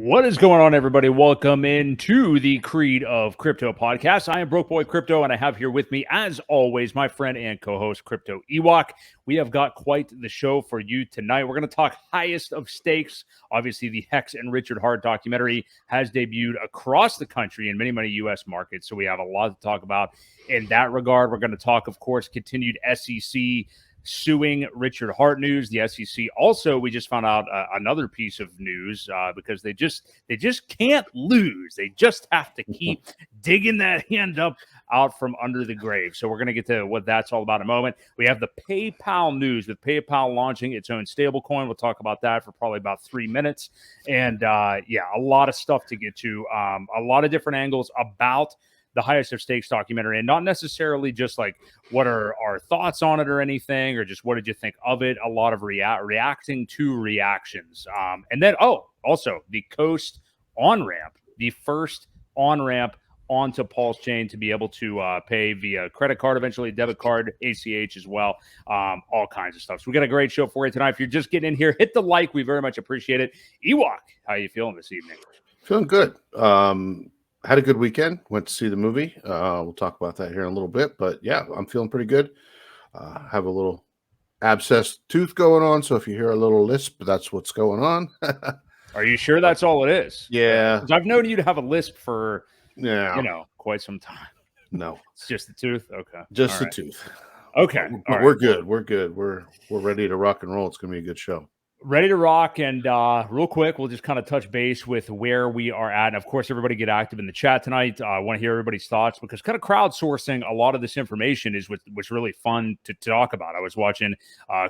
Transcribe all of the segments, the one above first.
What is going on, everybody? Welcome into the Creed of Crypto podcast. I am Boi Crypto, and I have here with me, as always, my friend and co-host, Crypto Ewok. We have got quite the show for you tonight. We're going to talk highest of stakes. Obviously, the HEX and Richard Hart documentary has debuted across the country in many U.S. markets, so we have a lot to talk about in that regard. We're going to talk, of course, continued SEC suing Richard Hart news. The SEC also, we just found out another piece of news because they just can't lose. They just have to keep digging that hand up out from under the grave. So we're going to get to what that's all about in a moment. We have the PayPal news with PayPal launching its own stablecoin. We'll talk about that for probably about 3 minutes. And a lot of stuff to get to, a lot of different angles about the highest of stakes documentary, and not necessarily just like what are our thoughts on it or anything, or just what did you think of it. A lot of reacting to reactions. And then, also the Coast on-ramp, the first on-ramp onto PulseChain to be able to pay via credit card, eventually debit card, ACH as well, all kinds of stuff. So we got a great show for you tonight. If you're just getting in here, hit the like. We very much appreciate it. Ewok, how are you feeling this evening? Feeling good. Had a good weekend. Went to see the movie. We'll talk about that here in a little bit. But yeah, I'm feeling pretty good. Have a little abscessed tooth going on. So if you hear a little lisp, that's what's going on. Are you sure that's all it is? Yeah. Because I've known you to have a lisp for, quite some time. No. It's just the tooth? Okay. Just the tooth. Okay. But we're good. We're good. We're ready to rock and roll. It's going to be a good show. Ready to rock. And real quick, we'll just kind of touch base with where we are at. And of course, everybody get active in the chat tonight. I want to hear everybody's thoughts because kind of crowdsourcing a lot of this information is what's really fun to talk about. I was watching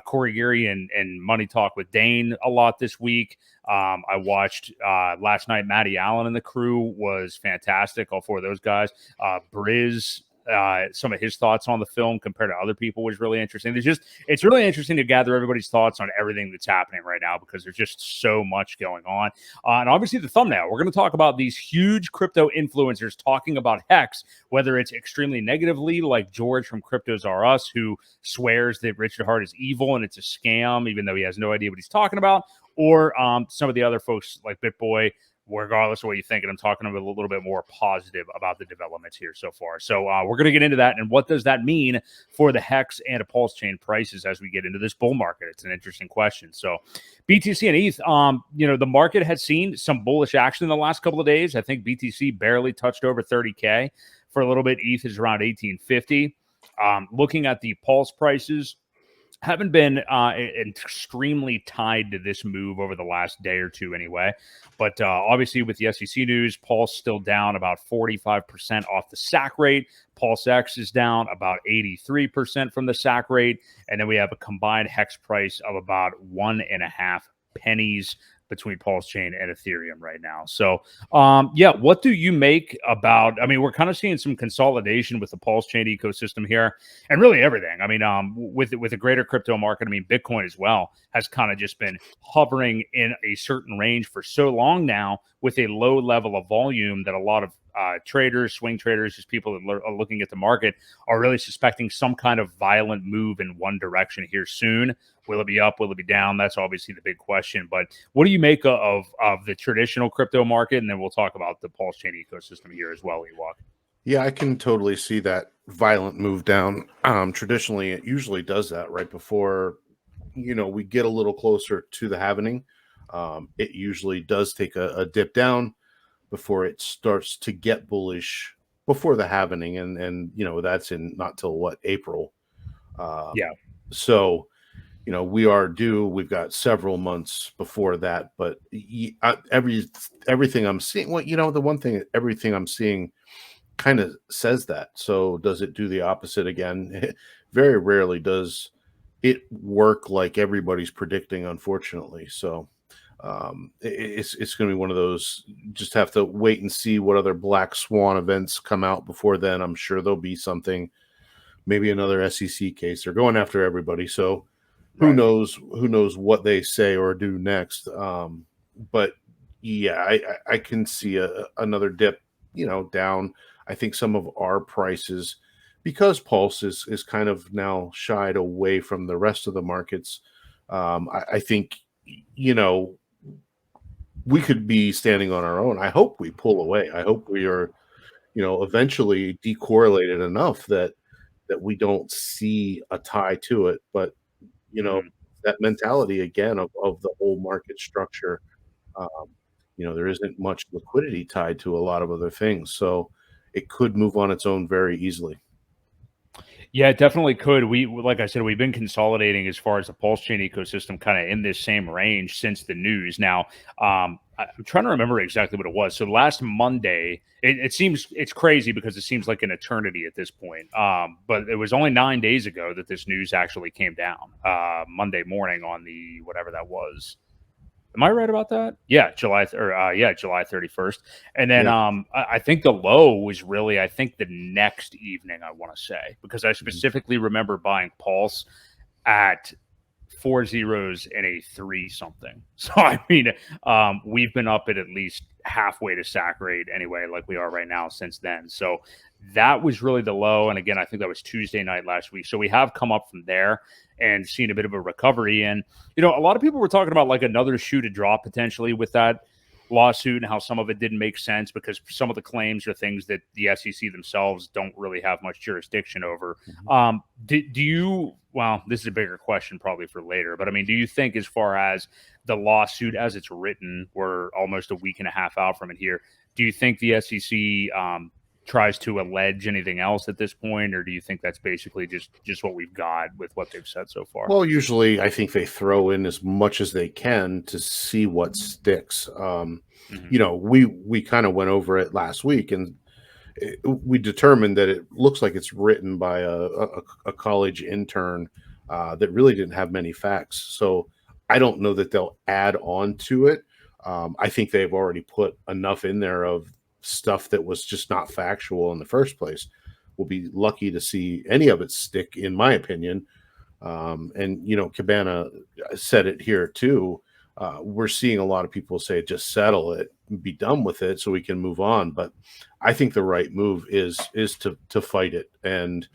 Corey Geary and Money Talk with Dane a lot this week. I watched last night. Matty Allen and the crew was fantastic. All four of those guys. Briz. Some of his thoughts on the film compared to other people was really interesting. It's really interesting to gather everybody's thoughts on everything that's happening right now because there's just so much going on. And obviously the thumbnail, we're going to talk about these huge crypto influencers talking about HEX, whether it's extremely negatively like George from Cryptos R Us, who swears that Richard Hart is evil and it's a scam, even though he has no idea what he's talking about, or some of the other folks like BitBoy, regardless of what you think. And I'm talking a little bit more positive about the developments here so far. So we're going to get into that. And what does that mean for the HEX and a PulseChain prices as we get into this bull market? It's an interesting question. So BTC and ETH, the market has seen some bullish action in the last couple of days. I think BTC barely touched over 30K for a little bit. ETH is around 1850. Looking at the Pulse prices, haven't been extremely tied to this move over the last day or two anyway. But obviously with the SEC news, Pulse still down about 45% off the SAC rate. PulseX is down about 83% from the SAC rate. And then we have a combined HEX price of about 1.5 pennies between PulseChain and Ethereum right now. So, what do you make about, we're kind of seeing some consolidation with the PulseChain ecosystem here and really everything. With a greater crypto market, Bitcoin as well has kind of just been hovering in a certain range for so long now with a low level of volume that a lot of traders, swing traders, just people that are looking at the market are really suspecting some kind of violent move in one direction here soon. Will it be up? Will it be down? That's obviously the big question. But what do you make of the traditional crypto market? And then we'll talk about the PulseChain ecosystem here as well, Ewok. Yeah, I can totally see that violent move down. Traditionally, it usually does that right before, we get a little closer to the halvening. It usually does take a dip down before it starts to get bullish before the halvening. And that's in not till April. So, we've got several months before that, but everything I'm seeing, the one thing, everything I'm seeing kind of says that. So does it do the opposite again? Very rarely does it work like everybody's predicting, unfortunately. So it's going to be one of those, just have to wait and see what other black swan events come out before then. I'm sure there'll be something, maybe another SEC case. They're going after everybody. So who knows what they say or do next. But yeah, I can see another dip, down. I think some of our prices, because Pulse is kind of now shied away from the rest of the markets. I think, we could be standing on our own. I hope we pull away. I hope we are, eventually decorrelated enough that we don't see a tie to it. But you know, Mhm. that mentality again of the whole market structure. Um, there isn't much liquidity tied to a lot of other things, so it could move on its own very easily. Yeah, it definitely could. Like I said, we've been consolidating as far as the PulseChain ecosystem, kind of in this same range since the news. Now, I'm trying to remember exactly what it was. So last Monday, it seems it's crazy because it seems like an eternity at this point. But it was only 9 days ago that this news actually came down. Monday morning on the whatever that was. Am I right about that? Yeah, July 31st. And then Yeah. I think the low was really I think the next evening I want to say because I Mhm. specifically remember buying Pulse at four zeros and a three something. So I mean, we've been up at least halfway to sack rate anyway, like we are right now since then. So that was really the low. And again, I think that was Tuesday night last week. So we have come up from there and seen a bit of a recovery. And a lot of people were talking about like another shoe to drop potentially with that lawsuit and how some of it didn't make sense because some of the claims are things that the SEC themselves don't really have much jurisdiction over. Mhm. Do you, well, this is a bigger question probably for later, but I mean, do you think as far as the lawsuit as it's written, we're almost a week and a half out from it here, do you think the SEC tries to allege anything else at this point, or do you think that's basically just what we've got with what they've said so far? Well, usually I think they throw in as much as they can to see what sticks. Hmm. We kind of went over it last week, and we determined that it looks like it's written by a college intern that really didn't have many facts. So I don't know that they'll add on to it. I think they've already put enough in there of stuff that was just not factual in the first place. We'll be lucky to see any of it stick, in my opinion. And Cabana said it here too. We're seeing a lot of people say just settle it, be done with it, so we can move on. But I think the right move is to fight it, and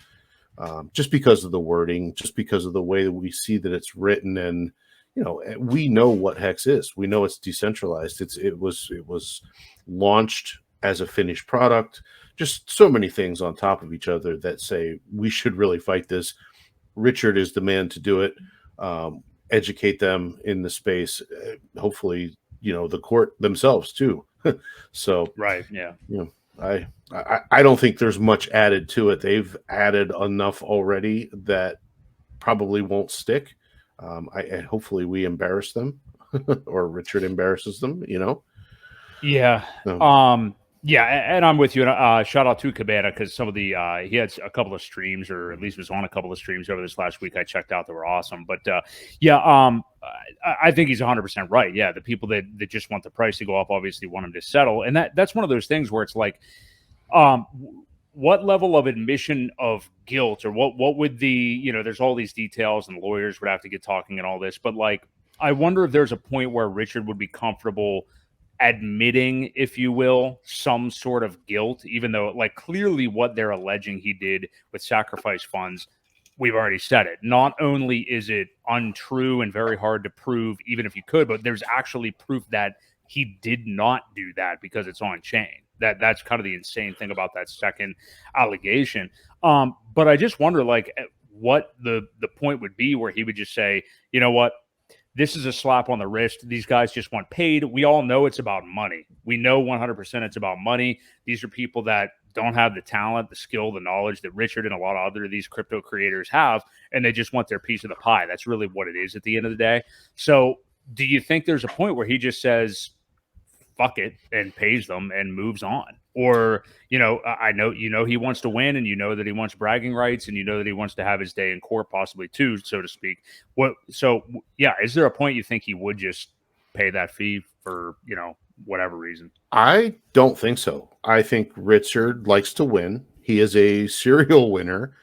just because of the wording, just because of the way that we see that it's written, and we know what Hex is. We know it's decentralized. It was launched as a finished product. Just so many things on top of each other that say we should really fight this. Richard is the man to do it. Educate them in the space. Hopefully, the court themselves too. So, Right. Yeah. you know, I don't think there's much added to it. They've added enough already that probably won't stick. I hopefully we embarrass them, or Richard embarrasses them. Yeah. Um, Um, yeah, and I'm with you. And shout out to Cabana because some of the he had a couple of streams, or at least was on a couple of streams over this last week. I checked out; they were awesome. But yeah, I think he's 100% right. Yeah, the people that just want the price to go up obviously want him to settle, and that's one of those things where it's like, um, what level of admission of guilt, or what would the there's all these details, and lawyers would have to get talking and all this, but like, I wonder if there's a point where Richard would be comfortable admitting, if you will, some sort of guilt, even though, like, clearly what they're alleging he did with sacrifice funds, we've already said it. Not only is it untrue and very hard to prove, even if you could, but there's actually proof that he did not do that because it's on chain. That's kind of the insane thing about that second allegation. But I just wonder, like, what the point would be where he would just say, you know what, this is a slap on the wrist. These guys just want paid. We all know it's about money. We know 100% it's about money. These are people that don't have the talent, the skill, the knowledge that Richard and a lot of other of these crypto creators have, and they just want their piece of the pie. That's really what it is at the end of the day. So, do you think there's a point where he just says, fuck it, and pays them and moves on? Or, I know, he wants to win, and that he wants bragging rights, and that he wants to have his day in court possibly too, so to speak. Yeah, is there a point you think he would just pay that fee for, whatever reason? I don't think so. I think Richard likes to win. He is a serial winner.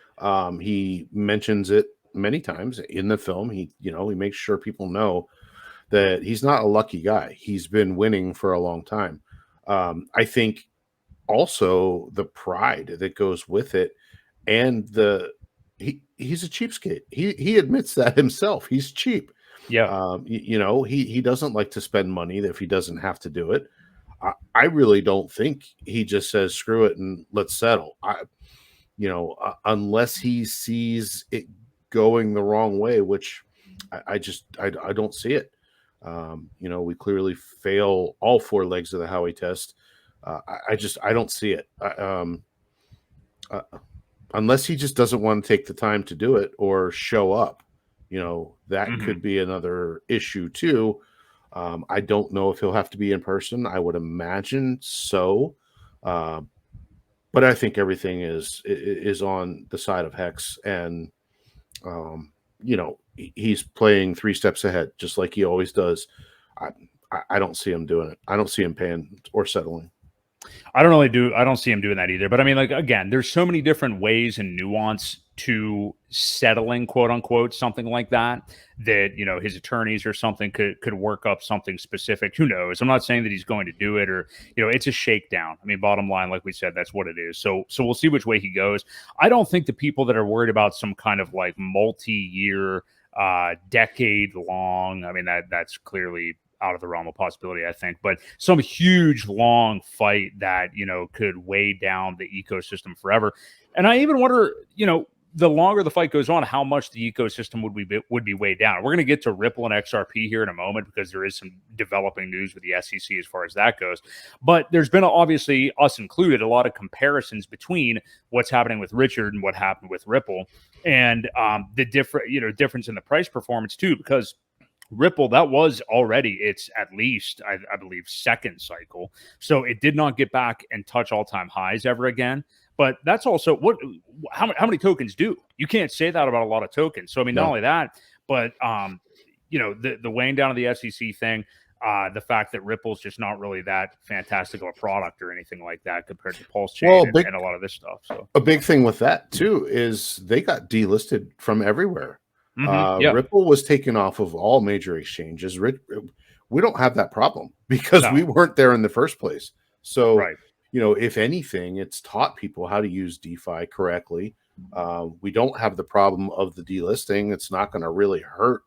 He mentions it many times in the film. He makes sure people know that he's not a lucky guy. He's been winning for a long time. I think also the pride that goes with it, and he's a cheapskate. He admits that himself. He's cheap. Yeah. He doesn't like to spend money if he doesn't have to do it. I really don't think he just says screw it and let's settle. Unless he sees it going the wrong way, which I don't see it. We clearly fail all four legs of the Howey test. I don't see it. Unless he just doesn't want to take the time to do it or show up, that could be another issue too. I don't know if he'll have to be in person. I would imagine so. But I think everything is on the side of HEX, and he's playing 3 steps ahead, just like he always does. I don't see him doing it. I don't see him paying or settling. I don't see him doing that either. But I mean, like, again, there's so many different ways and nuance to settling, quote unquote, something like that his attorneys or something could work up something specific. Who knows? I'm not saying that he's going to do it, or it's a shakedown. I mean, bottom line, like we said, that's what it is. So we'll see which way he goes. I don't think the people that are worried about some kind of like multi-year, decade long, I mean, that's clearly out of the realm of possibility, I think, but some huge long fight that could weigh down the ecosystem forever. And I even wonder, the longer the fight goes on, how much the ecosystem would be weighed down. We're going to get to Ripple and XRP here in a moment, because there is some developing news with the SEC as far as that goes. But there's been, obviously, us included, a lot of comparisons between what's happening with Richard and what happened with Ripple, and the difference in the price performance too, because Ripple, that was already its, at least I believe, second cycle. So it did not get back and touch all-time highs ever again. But that's also how many tokens do? You can't say that about a lot of tokens. So I mean, not only that, but the weighing down of the SEC thing, the fact that Ripple's just not really that fantastic of a product or anything like that compared to PulseChain and a lot of this stuff. So a big thing with that too is they got delisted from everywhere. Ripple was taken off of all major exchanges. We don't have that problem because we weren't there in the first place. So, right. If anything, it's taught people how to use DeFi correctly. We don't have the problem of the delisting. It's not going to really hurt.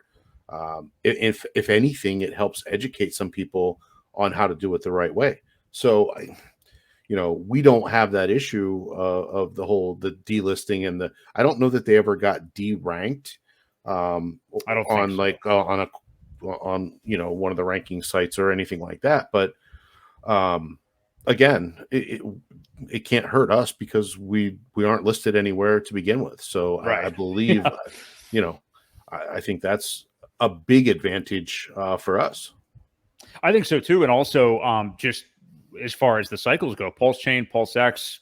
If anything, it helps educate some people on how to do it the right way. So, we don't have that issue of the delisting and I don't know that they ever got deranked. I don't think so. on one of the ranking sites or anything like that. But again, it can't hurt us because we aren't listed anywhere to begin with. So right. I believe, I think that's a big advantage for us. I think so too. And also just as far as the cycles go, PulseChain, PulseX,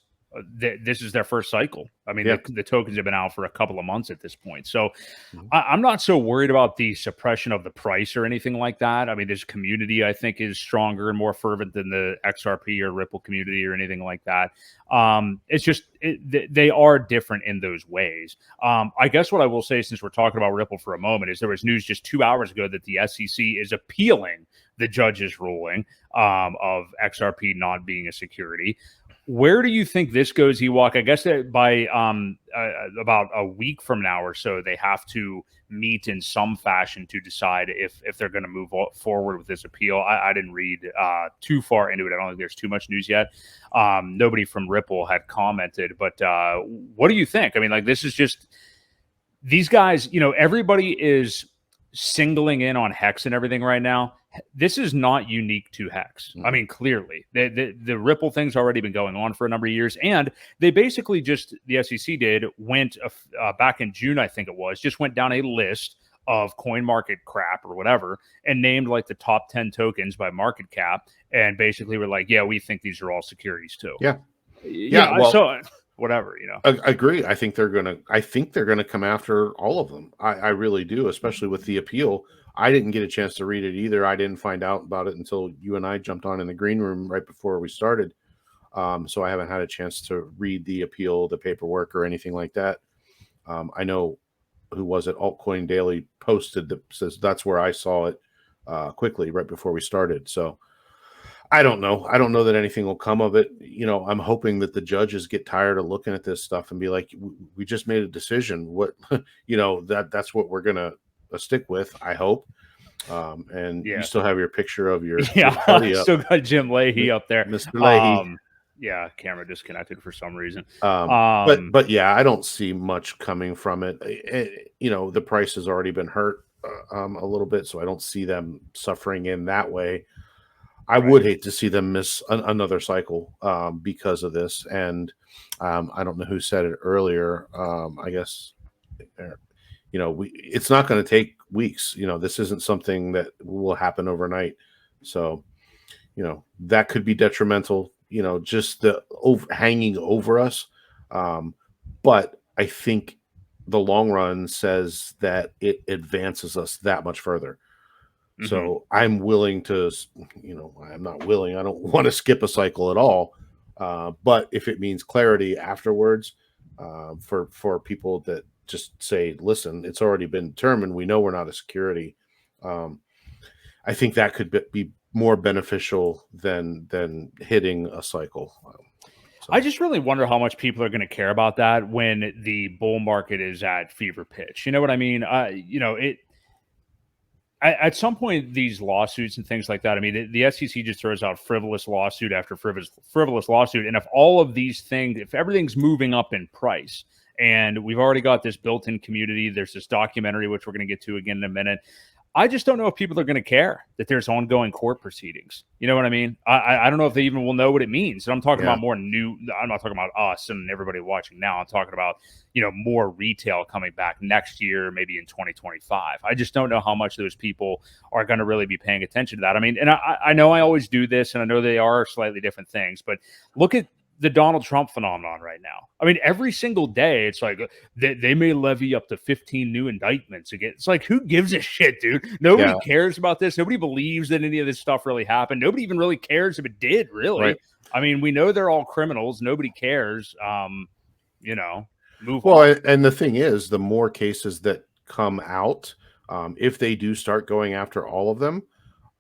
this is their first cycle. I mean, the tokens have been out for a couple of months at this point. So I'm not so worried about the suppression of the price or anything like that. I mean, this community, I think, is stronger and more fervent than the XRP or Ripple community or anything like that. It's just they are different in those ways. I guess what I will say, since we're talking about Ripple for a moment, is there was news just 2 hours ago that the SEC is appealing the judge's ruling of XRP not being a security. Where do you think this goes, Ewok? I guess that by about a week from now or so, they have to meet in some fashion to decide if they're going to move forward with this appeal. I didn't read too far into it. I don't think there's too much news yet. Nobody from Ripple had commented, but what do you think? I mean, like, this is just these guys, everybody is singling in on HEX and everything right now. This is not unique to HEX. I mean, clearly, the Ripple thing's already been going on for a number of years, and they basically the SEC went back in June, I think it was, just went down a list of coin market crap or whatever and named like the top 10 tokens by market cap, and basically were like, yeah, we think these are all securities too. Yeah. Well, so whatever, I agree. I think they're gonna come after all of them. I really do, especially with the appeal. I didn't get a chance to read it either. I didn't find out about it until you and I jumped on in the green room right before we started. So I haven't had a chance to read the appeal, the paperwork, or anything like that. I know, who was it? Altcoin Daily posted that says that's where I saw it quickly right before we started. So I don't know. I don't know that anything will come of it. I'm hoping that the judges get tired of looking at this stuff and be like, we just made a decision. What, that's what we're going to stick with, I hope. And you Yeah. still have your picture of your Yeah. buddy up, Still got Jim Leahy up there. Mr. Leahy. Yeah, camera disconnected for some reason. But yeah, I don't see much coming from it. You know, the price has already been hurt a little bit, so I don't see them suffering in that way. I would hate to see them miss another cycle because of this. And I don't know who said it earlier. I guess you know, it's not going to take weeks. You know, this isn't something that will happen overnight. So, you know, that could be detrimental, you know, just the hanging over us. But I think the long run says that it advances us that much further. So I'm willing to, you know, I'm not willing. I don't want to skip a cycle at all. But if it means clarity afterwards, for people that just say, listen, it's already been determined. We know we're not a security. I think that could be more beneficial than hitting a cycle. So. I just really wonder how much people are going to care about that when the bull market is at fever pitch. You know what I mean? You know, at some point, these lawsuits and things like that, I mean, the SEC just throws out frivolous lawsuit after frivolous lawsuit. And if all of these things, if everything's moving up in price, and we've already got this built-in community, there's this documentary, which we're going to get to again in a minute. I just don't know if people are going to care that there's ongoing court proceedings. You know what I mean? I don't know if they even will know what it means. And I'm talking about more new. I'm not talking about us and everybody watching now. I'm talking about, you know, more retail coming back next year, maybe in 2025. I just don't know how much those people are going to really be paying attention to that. I mean, and I know I always do this, and I know they are slightly different things, but look at the Donald Trump phenomenon right now. I mean, every single day, it's like they may levy up to 15 new indictments again. It's like, who gives a shit, dude? Nobody cares about this. Nobody believes that any of this stuff really happened. Nobody even really cares if it did, really. Right. I mean, we know they're all criminals. Nobody cares. You know, move on. And the thing is, the more cases that come out, if they do start going after all of them,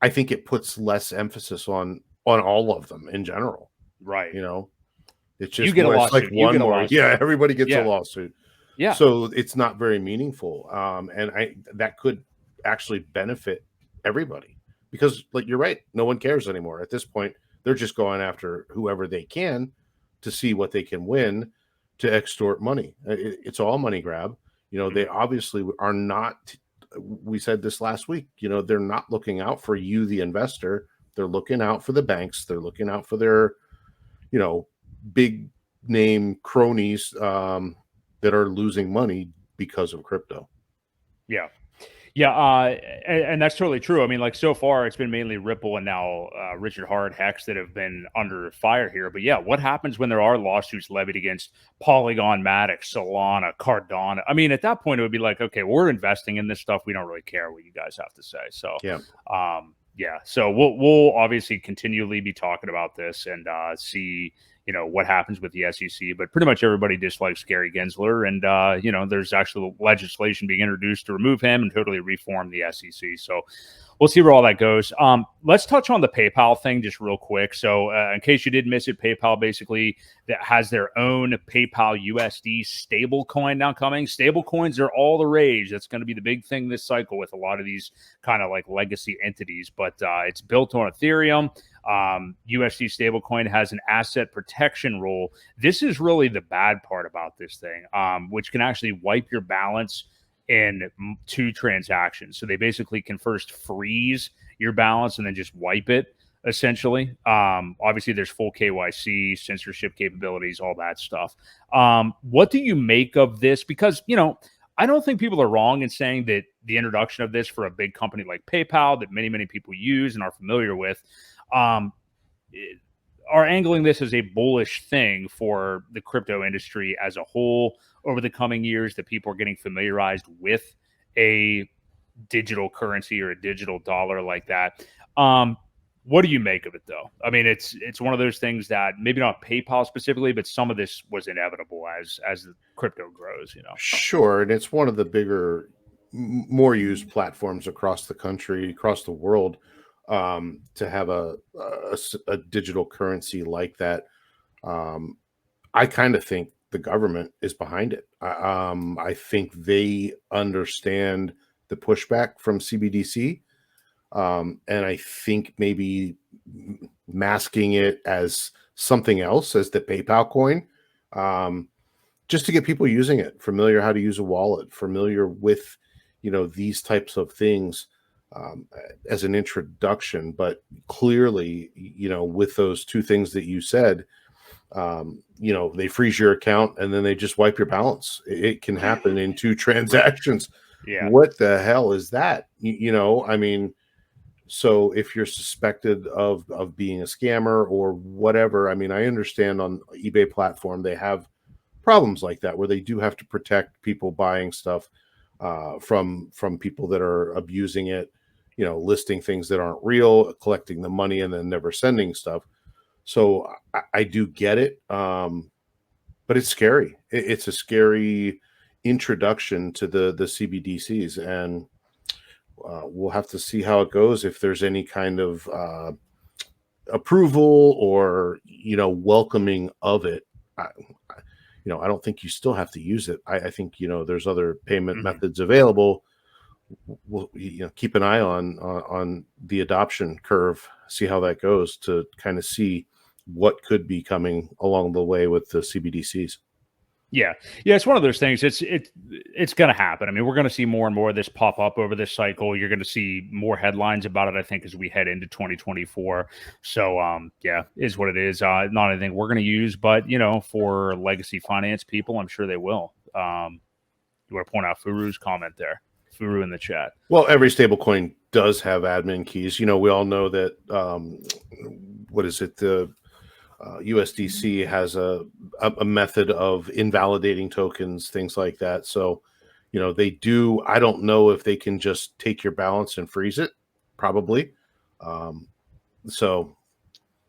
I think it puts less emphasis on all of them in general. Right. You know, it's just you get a lawsuit. Like one more. Yeah, everybody gets a lawsuit. Yeah. So it's not very meaningful. And that could actually benefit everybody because, like, you're right, no one cares anymore. At this point, they're just going after whoever they can to see what they can win to extort money. It's all money grab. You know, they obviously are not. We said this last week. You know, they're not looking out for you, the investor. They're looking out for the banks. They're looking out for their, you know, big name cronies that are losing money because of crypto. Yeah. Yeah. And that's totally true. I mean, like, so far it's been mainly Ripple and now Richard Hart, HEX that have been under fire here. But yeah, what happens when there are lawsuits levied against Polygon, Matic, Solana, Cardano? I mean, at that point, it would be like, okay, we're investing in this stuff. We don't really care what you guys have to say. So, yeah. So we'll obviously continually be talking about this and see, you know, what happens with the SEC, but pretty much everybody dislikes Gary Gensler. And, you know, there's actually legislation being introduced to remove him and totally reform the SEC. So we'll see where all that goes. Let's touch on the PayPal thing just real quick. So in case you did miss it, PayPal basically that has their own PayPal USD stable coin now coming. Stable coins are all the rage. That's going to be the big thing this cycle with a lot of these kind of like legacy entities, but it's built on Ethereum. USD stablecoin has an asset protection rule. This is really the bad part about this thing, which can actually wipe your balance in 2 transactions. So they basically can first freeze your balance and then just wipe it, essentially. Obviously, there's full KYC, censorship capabilities, all that stuff. What do you make of this? Because, you know, I don't think people are wrong in saying that the introduction of this for a big company like PayPal that many, many people use and are familiar with, are angling this as a bullish thing for the crypto industry as a whole over the coming years, that people are getting familiarized with a digital currency or a digital dollar like that. What do you make of it, though? I mean, it's one of those things that maybe not PayPal specifically, but some of this was inevitable as the crypto grows, you know? Sure. And it's one of the bigger, more used platforms across the country, across the world, to have a digital currency like that. I kind of think the government is behind it. I think they understand the pushback from CBDC. And I think maybe masking it as something else, as the PayPal coin, just to get people using it, familiar how to use a wallet, familiar with, these types of things, as an introduction. But clearly, with those two things that you said, they freeze your account and then they just wipe your balance. It can happen in 2 transactions. Yeah. What the hell is that? I mean, so if you're suspected of being a scammer or whatever, I mean, I understand on eBay platform they have problems like that where they do have to protect people buying stuff from people that are abusing it, listing things that aren't real, collecting the money, and then never sending stuff. So I do get it, but it's scary. It's a scary introduction to the CBDCs, and we'll have to see how it goes, if there's any kind of approval or welcoming of it. I don't think you still have to use it. I think there's other payment methods available. We'll keep an eye on the adoption curve, see how that goes, to kind of see what could be coming along the way with the CBDCs. Yeah. It's one of those things. It's going to happen. I mean, we're going to see more and more of this pop up over this cycle. You're going to see more headlines about it, I think, as we head into 2024. So, is what it is. Not anything we're going to use, but for legacy finance people, I'm sure they will. You want to point out Furu's comment there? Furu in the chat. Well, every stablecoin does have admin keys. We all know that. What is it? The USDC has a method of invalidating tokens, things like that. So, they do. I don't know if they can just take your balance and freeze it. Probably. So,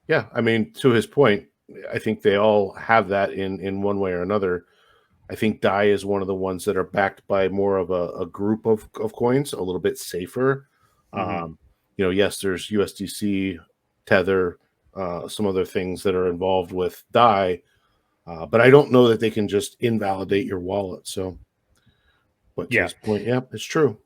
yeah. I mean, to his point, I think they all have that in one way or another. I think DAI is one of the ones that are backed by more of a group of coins, a little bit safer. Yes, there's USDC, Tether, some other things that are involved with DAI, but I don't know that they can just invalidate your wallet. So, but to his point, yeah, it's true.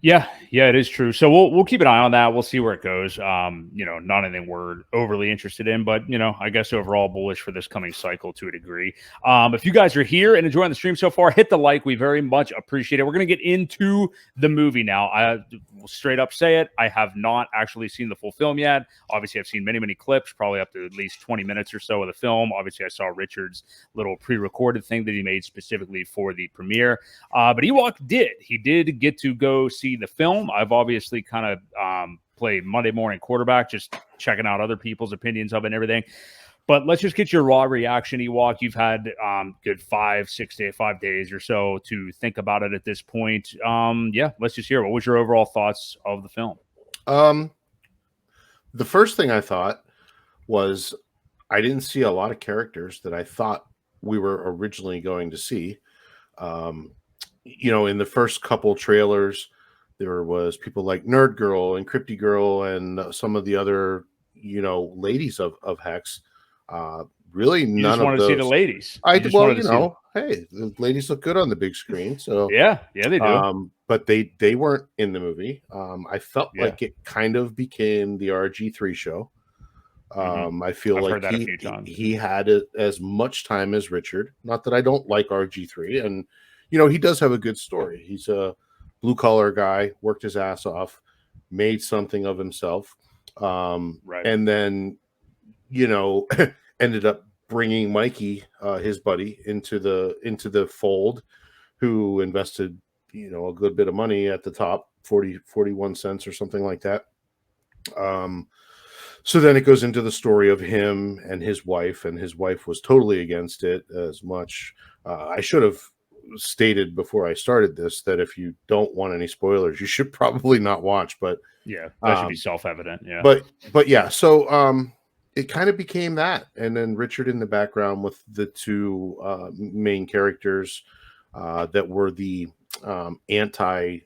Yeah, it is true. So we'll keep an eye on that. We'll see where it goes. Not anything we're overly interested in, but I guess overall bullish for this coming cycle to a degree. If you guys are here and enjoying the stream so far, hit the like. We very much appreciate it. We're going to get into the movie now. I will straight up say it. I have not actually seen the full film yet. Obviously, I've seen many clips, probably up to at least 20 minutes or so of the film. Obviously, I saw Richard's little pre-recorded thing that he made specifically for the premiere. But Ewok did. He did get to go see the film. I've obviously kind of played Monday morning quarterback, just checking out other people's opinions of it and everything. But let's just get your raw reaction, Ewok. You've had good 5 days or so to think about it at this point. Let's just hear it. What was your overall thoughts of the film? The first thing I thought was I didn't see a lot of characters that I thought we were originally going to see. In the first couple trailers, there was people like Nerd Girl and Crypty Girl and some of the other, ladies of HEX. Really, you none just want of to those. see the ladies. Hey, the ladies look good on the big screen. So yeah, they do. But they weren't in the movie. I felt like it kind of became the RG3 show. I feel like he had as much time as Richard. Not that I don't like RG3, and he does have a good story. He's a blue collar guy, worked his ass off, made something of himself, and then ended up bringing Mikey, his buddy, into the fold, who invested a good bit of money at the top, 41 cents or something like that. So then it goes into the story of him and his wife was totally against it as much. I should have stated before I started this that if you don't want any spoilers, you should probably not watch. But that should be self-evident. But yeah, so it kind of became that, and then Richard in the background with the two main characters that were the anti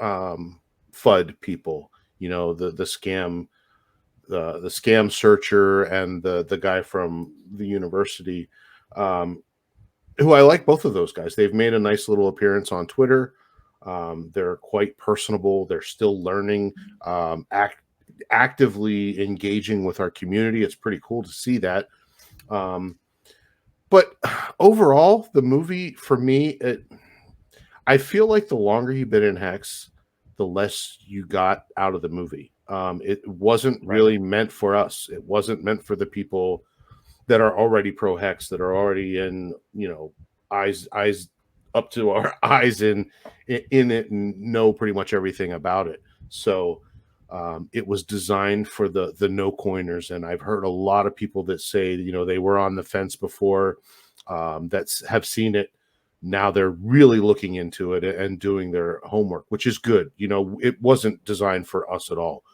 FUD people. The scam searcher and the guy from the university. Who I like both of those guys. They've made a nice little appearance on Twitter. They're quite personable. They're still learning, actively engaging with our community. It's pretty cool to see that. But overall, the movie for me, I feel like the longer you've been in Hex, the less you got out of the movie. It wasn't really meant for us. It wasn't meant for the people that are already pro Hex, that are already in, eyes up to our eyes in it and know pretty much everything about it. So it was designed for the no coiners, and I've heard a lot of people that say they were on the fence before, that have seen it. Now they're really looking into it and doing their homework, which is good. It wasn't designed for us at all.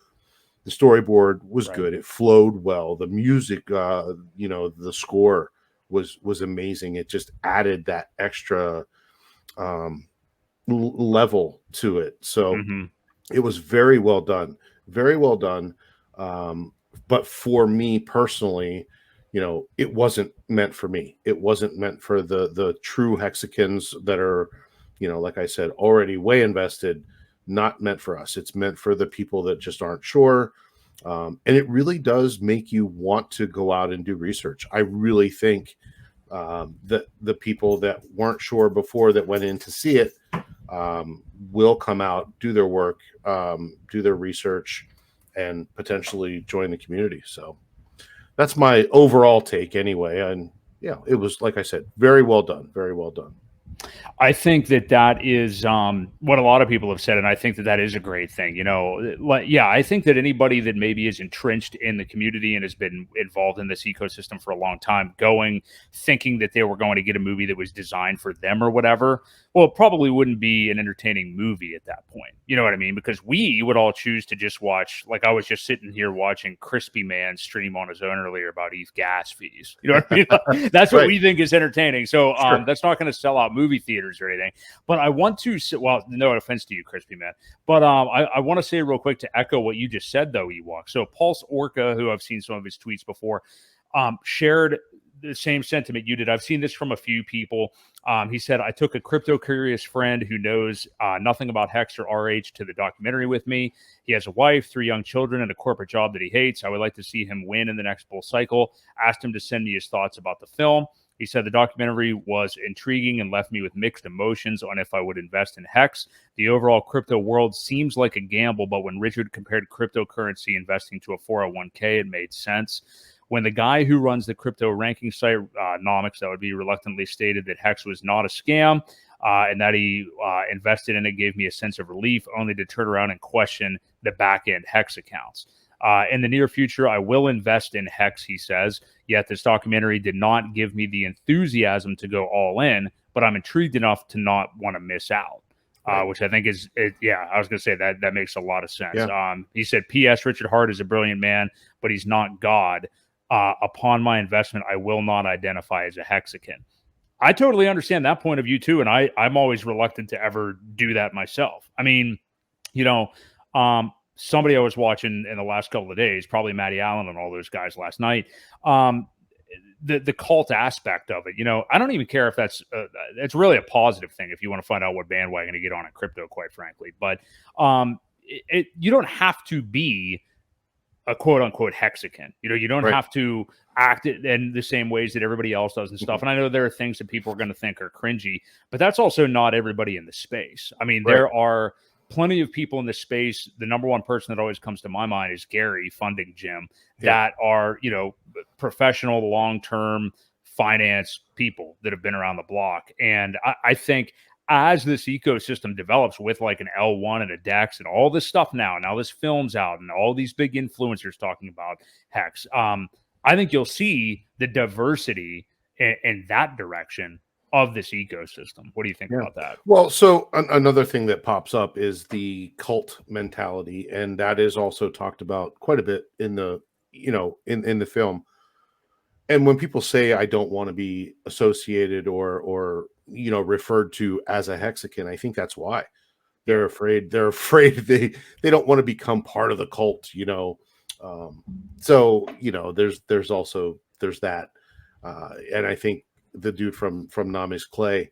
The storyboard was good. It flowed well. The music, the score was amazing. It just added that extra level to it. So it was very well done. Very well done. But for me personally, it wasn't meant for me. It wasn't meant for the true Hexicans that are, like I said, already way invested. Not meant for us. It's meant for the people that just aren't sure. And it really does make you want to go out and do research. I really think that the people that weren't sure before that went in to see it will come out, do their work, do their research, and potentially join the community. So that's my overall take anyway. And yeah, it was, like I said, very well done. Very well done. I think that is what a lot of people have said, and I think that is a great thing. I think that anybody that maybe is entrenched in the community and has been involved in this ecosystem for a long time, thinking that they were going to get a movie that was designed for them or whatever, well, it probably wouldn't be an entertaining movie at that point. You know what I mean? Because we would all choose to just watch, like I was just sitting here watching Crispy Man stream on his own earlier about ETH gas fees. You know what I mean? That's what we think is entertaining. So that's not going to sell out movie theaters or anything. But I want to, well, no offense to you, Crispy Man, but I want to say real quick to echo what you just said, though, Ewok. So Pulse Orca, who I've seen some of his tweets before, shared the same sentiment you did. I've seen this from a few people. He said, I took a crypto curious friend who knows nothing about Hex or RH to the documentary with me. He has a wife, 3 young children, and a corporate job that he hates. I would like to see him win in the next bull cycle. Asked him to send me his thoughts about the film. He said the documentary was intriguing and left me with mixed emotions on if I would invest in Hex. The overall crypto world seems like a gamble, but when Richard compared cryptocurrency investing to a 401k, it made sense. When the guy who runs the crypto ranking site, Nomics, that would be reluctantly stated that Hex was not a scam and that he invested in it, gave me a sense of relief, only to turn around and question the back-end Hex accounts. In the near future, I will invest in Hex, he says, yet this documentary did not give me the enthusiasm to go all in, but I'm intrigued enough to not want to miss out. Which I think is, I was going to say that makes a lot of sense. Yeah. He said, P.S. Richard Hart is a brilliant man, but he's not God. Upon my investment, I will not identify as a Hexican. I totally understand that point of view too, and I'm always reluctant to ever do that myself. I mean, somebody I was watching in the last couple of days, probably Matty Allen and all those guys last night, the cult aspect of it, I don't even care if it's really a positive thing if you want to find out what bandwagon to get on in crypto, quite frankly. But you don't have to be a quote unquote Hexican. You don't have to act in the same ways that everybody else does and stuff. And I know there are things that people are going to think are cringy, but that's also not everybody in the space. I mean, there are plenty of people in this space. The number one person that always comes to my mind is Gary funding Jim that are, professional long-term finance people that have been around the block. And I think as this ecosystem develops with like an L1 and a DEX and all this stuff now this film's out and all these big influencers talking about Hex, I think you'll see the diversity in that direction of this ecosystem. What do you think about that? Well, so another thing that pops up is the cult mentality, and that is also talked about quite a bit in the in the film. And when people say I don't want to be associated or referred to as a Hexican, I think that's why they're afraid. They're afraid they don't want to become part of the cult. So there's that, and I think the dude from Nami's Clay,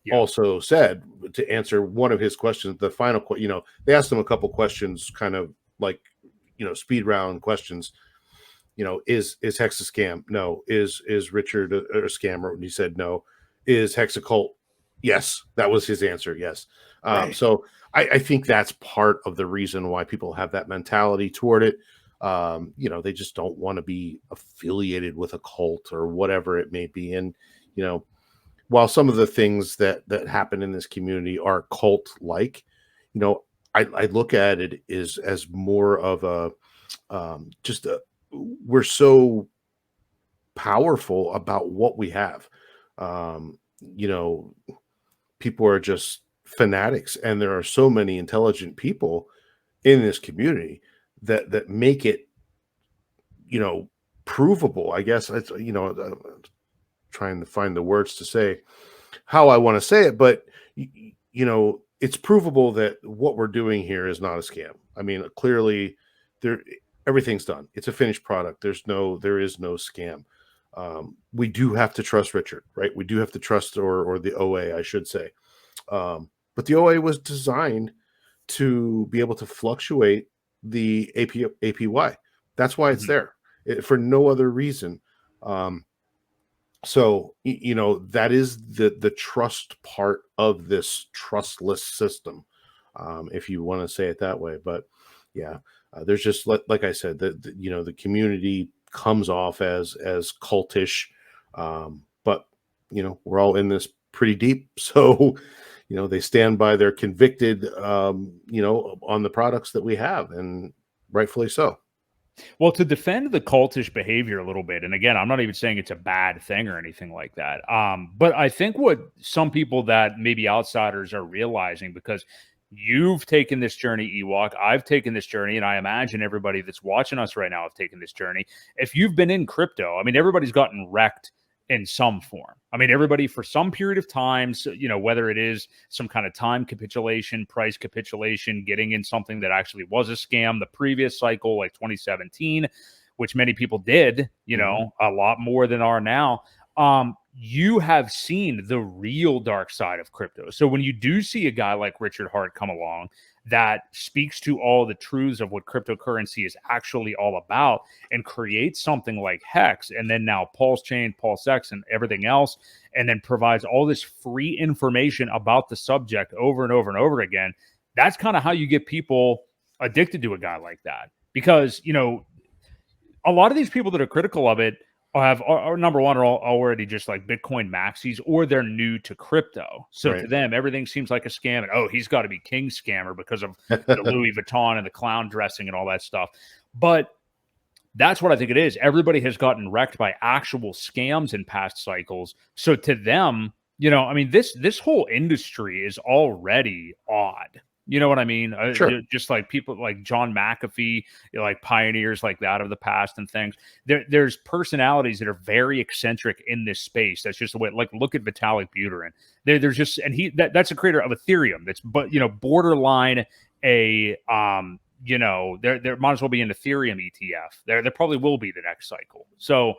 Yeah. Also said, to answer one of his questions, the final, they asked him a couple questions, kind of like, speed round questions. Is Hex a scam? No. Is Richard a scammer? And he said no. Is Hex a cult? Yes, that was his answer. Yes. Right. So I think that's part of the reason why people have that mentality toward it. They just don't want to be affiliated with a cult or whatever it may be. And while some of the things that happen in this community are cult like, I look at it as more of a just a, we're so powerful about what we have. Um, you know, People are just fanatics, and there are so many intelligent people in this community that make it, you know, provable. I guess it's, trying to find the words to say how I want to say it, but it's provable that what we're doing here is not a scam. I mean, clearly, there everything's done. It's a finished product. There is no scam. We do have to trust Richard, right? We do have to trust, or the OA, I should say. But the OA was designed to be able to fluctuate the APY. That's why it's there, for no other reason. So that is the trust part of this trustless system, if you want to say it that way. But yeah, there's just like I said, the community comes off as cultish, but we're all in this pretty deep, so they stand by their convicted, on the products that we have, and rightfully so. Well, to defend the cultish behavior a little bit, and again, I'm not even saying it's a bad thing or anything like that. But I think what some people that maybe outsiders are realizing, because you've taken this journey, Ewok, I've taken this journey, and I imagine everybody that's watching us right now have taken this journey. If you've been in crypto, I mean, everybody's gotten wrecked in some form. I mean, everybody for some period of time, so, whether it is some kind of time capitulation, price capitulation, getting in something that actually was a scam, the previous cycle, like 2017, which many people did, a lot more than are now. You have seen the real dark side of crypto. So when you do see a guy like Richard Hart come along that speaks to all the truths of what cryptocurrency is actually all about and creates something like HEX, and then now PulseChain, PulseX, and everything else, and then provides all this free information about the subject over and over and over again, that's kind of how you get people addicted to a guy like that. Because, a lot of these people that are critical of it are number one, are already just like Bitcoin maxis, or they're new to crypto. So Right. to them, everything seems like a scam. And he's got to be king scammer because of the Louis Vuitton and the clown dressing and all that stuff. But that's what I think it is. Everybody has gotten wrecked by actual scams in past cycles. So to them, this whole industry is already odd. You know what I mean? Sure. Just like people like John McAfee, like pioneers like that of the past and things. There's personalities that are very eccentric in this space. That's just the way. Like, look at Vitalik Buterin. There's just, and that's a creator of Ethereum. That's borderline a there might as well be an Ethereum ETF. There probably will be the next cycle. So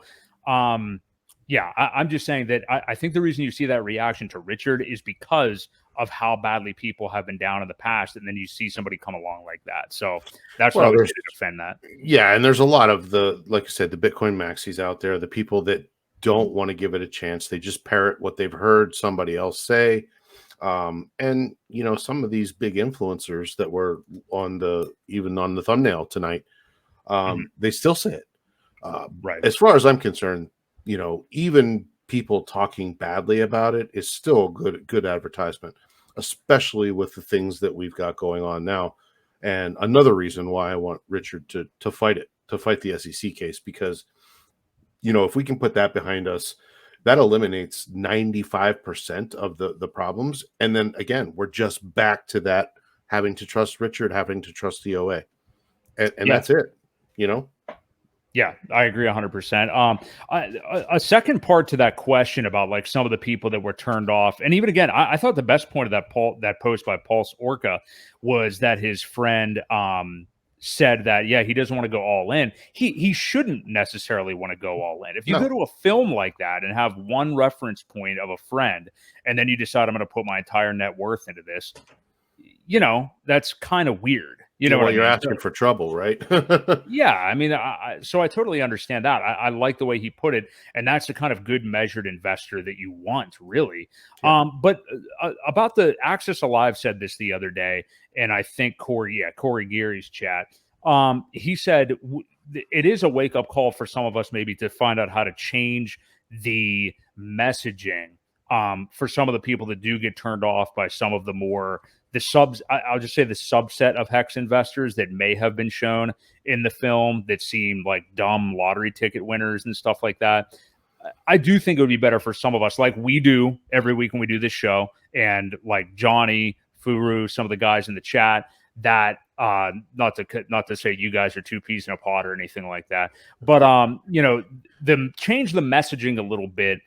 yeah, I'm just saying that I think the reason you see that reaction to Richard is because of how badly people have been down in the past, and then you see somebody come along like that. So that's what I was going to defend that. Yeah, and there's a lot of like I said, the Bitcoin maxis out there, the people that don't want to give it a chance. They just parrot what they've heard somebody else say. And some of these big influencers that were even on the thumbnail tonight, they still say it. Right. As far as I'm concerned, even people talking badly about it is still good advertisement, especially with the things that we've got going on now. And another reason why I want Richard to fight the SEC case, because if we can put that behind us, that eliminates 95% of the problems. And then again, we're just back to that, having to trust Richard, having to trust the OA. And that's it, Yeah, I agree 100%. A second part to that question about like some of the people that were turned off, and even again, I thought the best point of that post by Pulse Orca was that his friend said that, yeah, he doesn't want to go all in. He shouldn't necessarily want to go all in. If you go No, to a film like that and have one reference point of a friend, and then you decide I'm going to put my entire net worth into this, that's kind of weird. You know what well, I you're mean? asking for trouble, right? Yeah, I mean, so I totally understand that. I like the way he put it, and that's the kind of good measured investor that you want, really. Yeah. But about the Access Alive said this the other day, and I think Corey Geary's chat. He said it is a wake up call for some of us, maybe to find out how to change the messaging. For some of the people that do get turned off by some of I'll just say the subset of HEX investors that may have been shown in the film that seemed like dumb lottery ticket winners and stuff like that. I do think it would be better for some of us, like we do every week when we do this show, and like Johnny, Furu, some of the guys in the chat, that not to say you guys are two peas in a pod or anything like that, but change the messaging a little bit.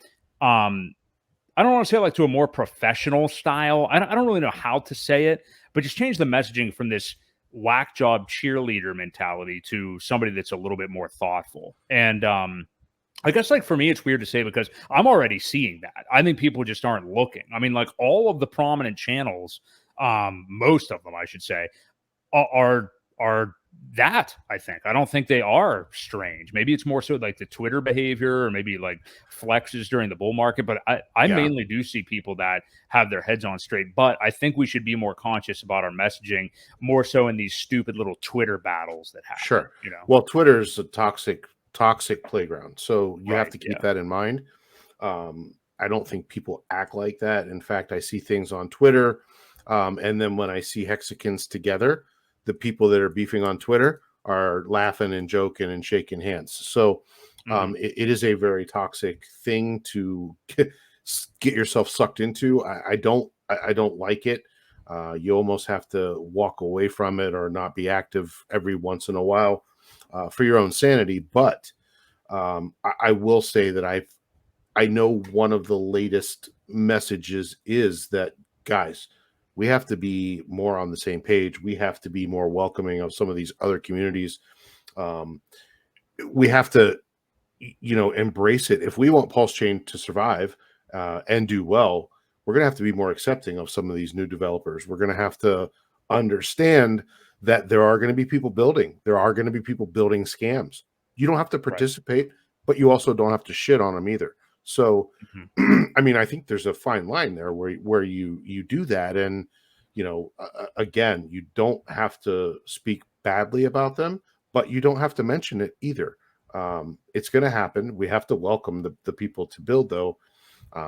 I don't want to say like to a more professional style. I don't really know how to say it, but just change the messaging from this whack job cheerleader mentality to somebody that's a little bit more thoughtful. And I guess like for me, it's weird to say because I'm already seeing that. I think people just aren't looking. I mean, like all of the prominent channels, most of them, I should say, are that. I think I don't think they are strange. Maybe it's more so like the Twitter behavior or maybe like flexes during the bull market, but I Yeah. mainly do see people that have their heads on straight. But I think we should be more conscious about our messaging, more so in these stupid little Twitter battles that happen. Sure. Well, Twitter's a toxic playground, so you have to keep that in mind. I don't think people act like that. In fact, I see things on Twitter, and then when I see Hexicans together, the people that are beefing on Twitter are laughing and joking and shaking hands. So it is a very toxic thing to get yourself sucked into. I don't like it. You almost have to walk away from it or not be active every once in a while for your own sanity. But I will say that I know one of the latest messages is that, guys, we have to be more on the same page. We have to be more welcoming of some of these other communities. We have to, embrace it. If we want PulseChain to survive and do well, we're going to have to be more accepting of some of these new developers. We're going to have to understand that there are going to be people building. There are going to be people building scams. You don't have to participate, but you also don't have to shit on them either. So, I mean, I think there's a fine line there where you do that. And, again, you don't have to speak badly about them, but you don't have to mention it either. It's going to happen. We have to welcome the people to build, though.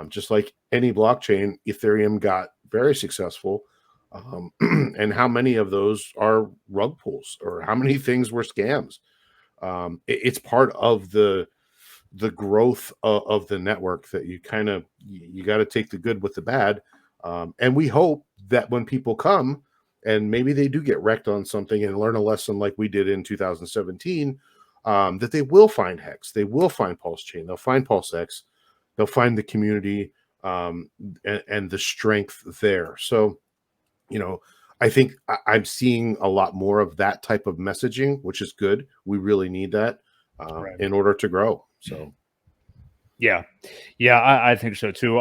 Just like any blockchain, Ethereum got very successful. And how many of those are rug pulls, or how many things were scams? It's part of the growth of the network that you got to take the good with the bad. And we hope that when people come and maybe they do get wrecked on something and learn a lesson like we did in 2017, that they will find HEX, they will find PulseChain, they'll find PulseX, they'll find the community and the strength there. So, I think I'm seeing a lot more of that type of messaging, which is good. We really need that in order to grow. So, yeah, I think so too.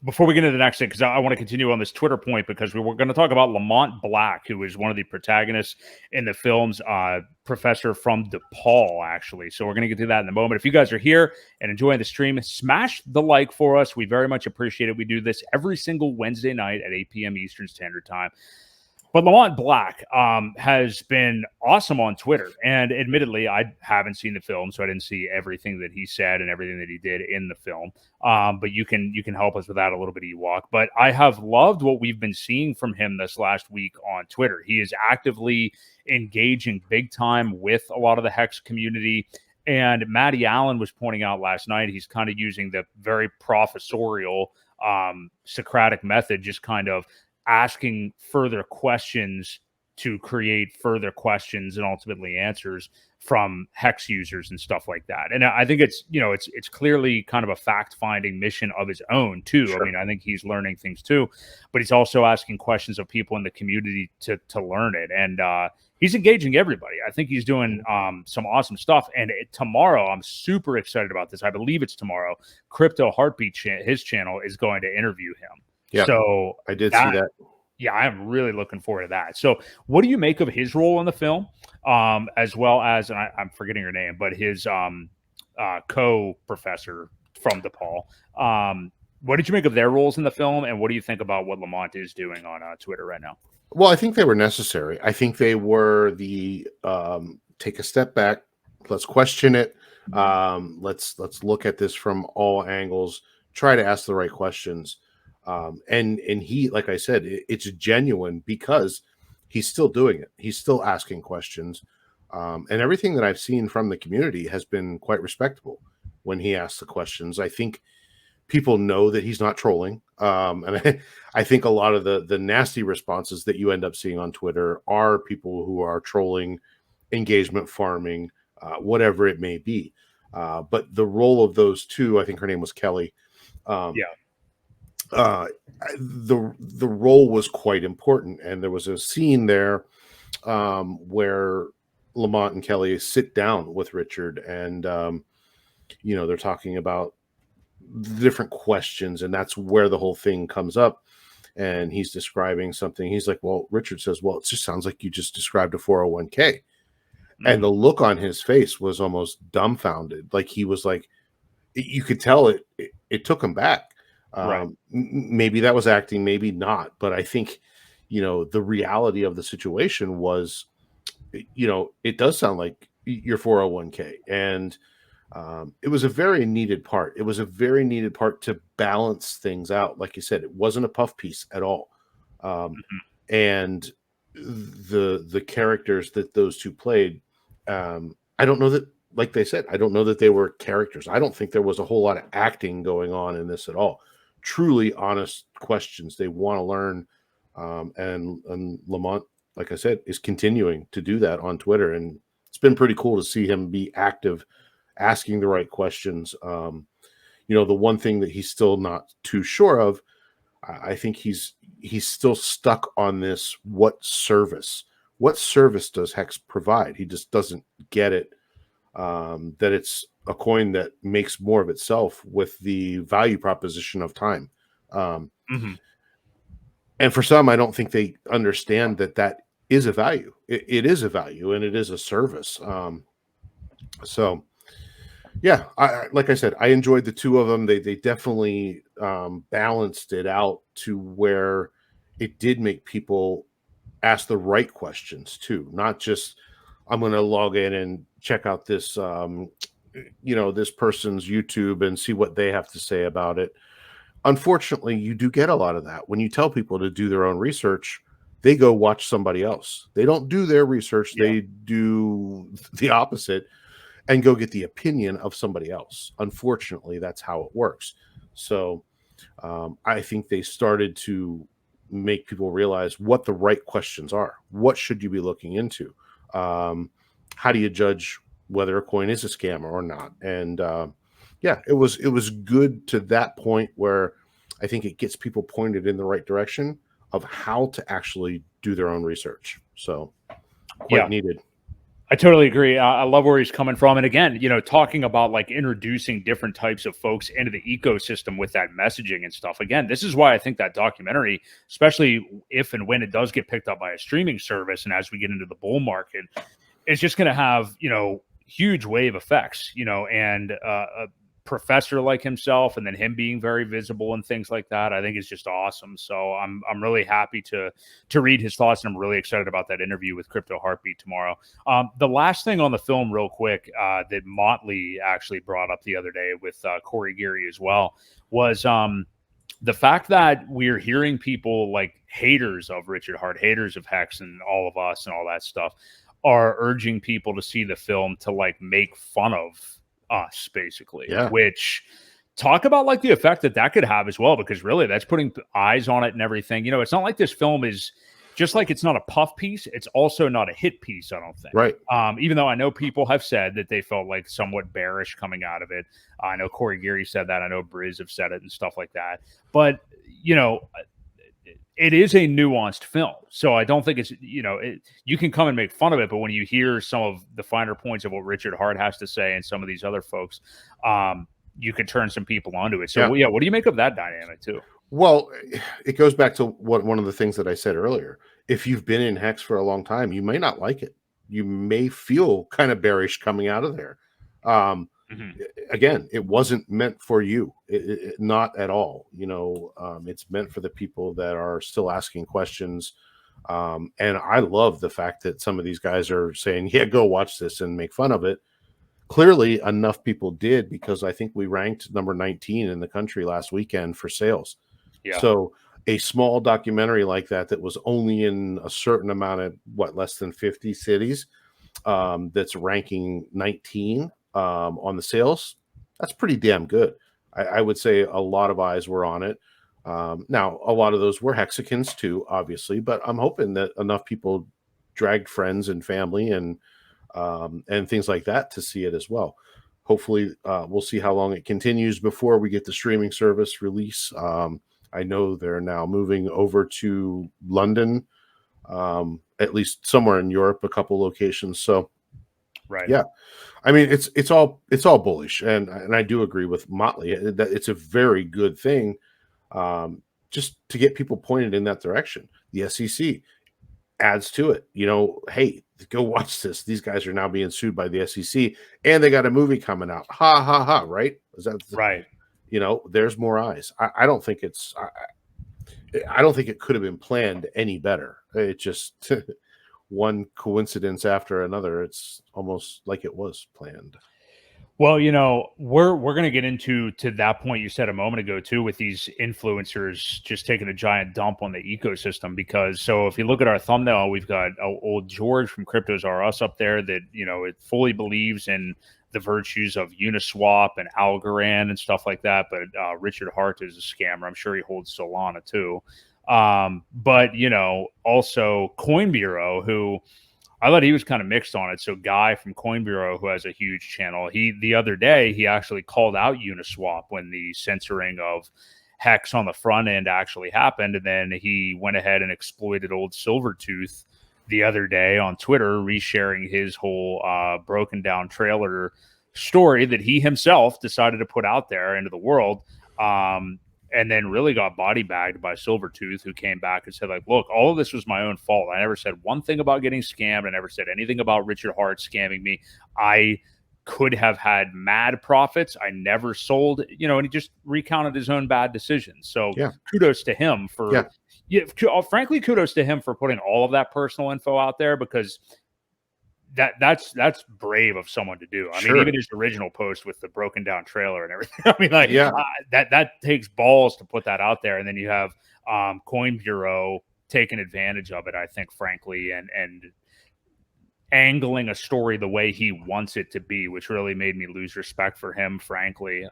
Before we get into the next thing, because I want to continue on this Twitter point, because we were going to talk about Lamont Black, who is one of the protagonists in the film's professor from DePaul, actually. So we're going to get to that in a moment. If you guys are here and enjoying the stream, smash the like for us. We very much appreciate it. We do this every single Wednesday night at 8 p.m. Eastern Standard Time. But Lamont Black has been awesome on Twitter. And admittedly, I haven't seen the film, so I didn't see everything that he said and everything that he did in the film. But you can help us with that a little bit, Ewok. But I have loved what we've been seeing from him this last week on Twitter. He is actively engaging big time with a lot of the HEX community. And Matty Allen was pointing out last night, he's kind of using the very professorial Socratic method, just kind of asking further questions to create further questions and ultimately answers from HEX users and stuff like that. And I think it's, you know, it's clearly kind of a fact-finding mission of his own too. Sure. I mean, I think he's learning things too, but he's also asking questions of people in the community to learn it. And he's engaging everybody. I think he's doing some awesome stuff. And tomorrow, I'm super excited about this. I believe it's tomorrow. Crypto Heartbeat, his channel, is going to interview him. Yeah, so I did see that. Yeah, I'm really looking forward to that. So what do you make of his role in the film, as well as, and I'm forgetting her name, but his co-professor from DePaul? What did you make of their roles in the film, and what do you think about what Lamont is doing on Twitter right now? Well, I think they were necessary. I think they were the take a step back. Let's question it. Let's look at this from all angles. Try to ask the right questions. And he, like I said, it's genuine because he's still doing it. He's still asking questions. And everything that I've seen from the community has been quite respectable when he asks the questions. I think people know that he's not trolling. And I think a lot of the nasty responses that you end up seeing on Twitter are people who are trolling, engagement farming, whatever it may be. But the role of those two, I think her name was Kelly. The role was quite important, and there was a scene there where Lamont and Kelly sit down with Richard, and you know, they're talking about the different questions, and that's where the whole thing comes up. And he's describing something. He's like, well, Richard says, well, it just sounds like you just described a 401k. Mm-hmm. And the look on his face was almost dumbfounded. Like, he was like, you could tell it took him back. Right. Maybe that was acting, maybe not. But I think, you know, the reality of the situation was, you know, it does sound like your 401k. And it was a very needed part. It was a very needed part to balance things out. Like you said, it wasn't a puff piece at all. And the characters that those two played, I don't know that, like they said, I don't know that they were characters. I don't think there was a whole lot of acting going on in this at all. Truly honest questions. They want to learn. And Lamont, like I said, is continuing to do that on Twitter. And it's been pretty cool to see him be active, asking the right questions. You know, the one thing that he's still not too sure of, I think he's still stuck on this. What service does HEX provide? He just doesn't get it. That it's a coin that makes more of itself with the value proposition of time. And for some, I don't think they understand that is a value. It is a value, and it is a service. So yeah, like I said, I enjoyed the two of them. They definitely balanced it out to where it did make people ask the right questions too, not just, I'm going to log in and check out this, you know, this person's YouTube and see what they have to say about it. Unfortunately, you do get a lot of that. When you tell people to do their own research, they go watch somebody else. They don't do their research. Yeah. They do the opposite and go get the opinion of somebody else. Unfortunately, that's how it works. So I think they started to make people realize what the right questions are. What should you be looking into? How do you judge whether a coin is a scam or not? And yeah, it was good to that point where I think it gets people pointed in the right direction of how to actually do their own research. So quite needed. I totally agree. I love where he's coming from. And again, you know, talking about like introducing different types of folks into the ecosystem with that messaging and stuff. Again, this is why I think that documentary, especially if and when it does get picked up by a streaming service, and as we get into the bull market, it's just going to have, you know, huge wave effects, you know, and a professor like himself, and then him being very visible and things like that, I think is just awesome. So I'm really happy to read his thoughts, and I'm really excited about that interview with Crypto Heartbeat tomorrow. The last thing on the film real quick that Motley actually brought up the other day with Corey Geary as well was the fact that we're hearing people like haters of Richard Hart, haters of HEX and all of us and all that stuff are urging people to see the film to like make fun of us, basically. Yeah. Which, talk about like the effect that could have as well, because really that's putting eyes on it and everything. You know, it's not like this film is just like it's not a puff piece, it's also not a hit piece, I don't think. Right. Even though I know people have said that they felt like somewhat bearish coming out of it. I know Corey Geary said that. I know Briz have said it and stuff like that. But, you know, it is a nuanced film. So I don't think it's, you know, you can come and make fun of it, but when you hear some of the finer points of what Richard Hart has to say and some of these other folks, you can turn some people onto it. So, yeah, what do you make of that dynamic too? Well, it goes back to one of the things that I said earlier. If you've been in HEX for a long time, you may not like it. You may feel kind of bearish coming out of there. Again, it wasn't meant for you, not at all. You know, it's meant for the people that are still asking questions. And I love the fact that some of these guys are saying, yeah, go watch this and make fun of it. Clearly enough people did, because I think we ranked number 19 in the country last weekend for sales. Yeah. So a small documentary like that was only in a certain amount of less than 50 cities, that's ranking 19 on the sales. That's pretty damn good. I would say a lot of eyes were on it. Now, a lot of those were Hexicans too, obviously, but I'm hoping that enough people dragged friends and family and things like that to see it as well. Hopefully, we'll see how long it continues before we get the streaming service release. I know they're now moving over to London, at least somewhere in Europe, a couple locations. So, right, yeah, I mean it's all bullish, and I do agree with Motley that it's a very good thing, just to get people pointed in that direction. The SEC adds to it. You know, hey, go watch this. These guys are now being sued by the SEC, and they got a movie coming out. Ha ha ha! Right? Is that right? You know, there's more eyes. I don't think it's. I don't think it could have been planned any better. It just one coincidence after another. It's almost like it was planned. Well, you know, we're going to get into that point you said a moment ago too, with these influencers just taking a giant dump on the ecosystem. Because so if you look at our thumbnail, we've got old George from Cryptos R Us up there that, you know, it fully believes in the virtues of Uniswap and Algorand and stuff like that. But Richard Hart is a scammer. I'm sure he holds Solana too. But, you know, also Coin Bureau, who I thought he was kind of mixed on it. So Guy from Coin Bureau, who has a huge channel, the other day, he actually called out Uniswap when the censoring of HEX on the front end actually happened. And then he went ahead and exploited old Silvertooth the other day on Twitter, resharing his whole broken down trailer story that he himself decided to put out there into the world. And then really got body bagged by Silvertooth, who came back and said, like, look, all of this was my own fault. I never said one thing about getting scammed. I never said anything about Richard Hart scamming me. I could have had mad profits. I never sold, you know, and he just recounted his own bad decisions. So kudos to him for, frankly, kudos to him for putting all of that personal info out there, because that's brave of someone to do. I mean, even his original post with the broken down trailer and everything. I mean, like, that takes balls to put that out there. And then you have Coin Bureau taking advantage of it, I think, frankly, and angling a story the way he wants it to be, which really made me lose respect for him, frankly.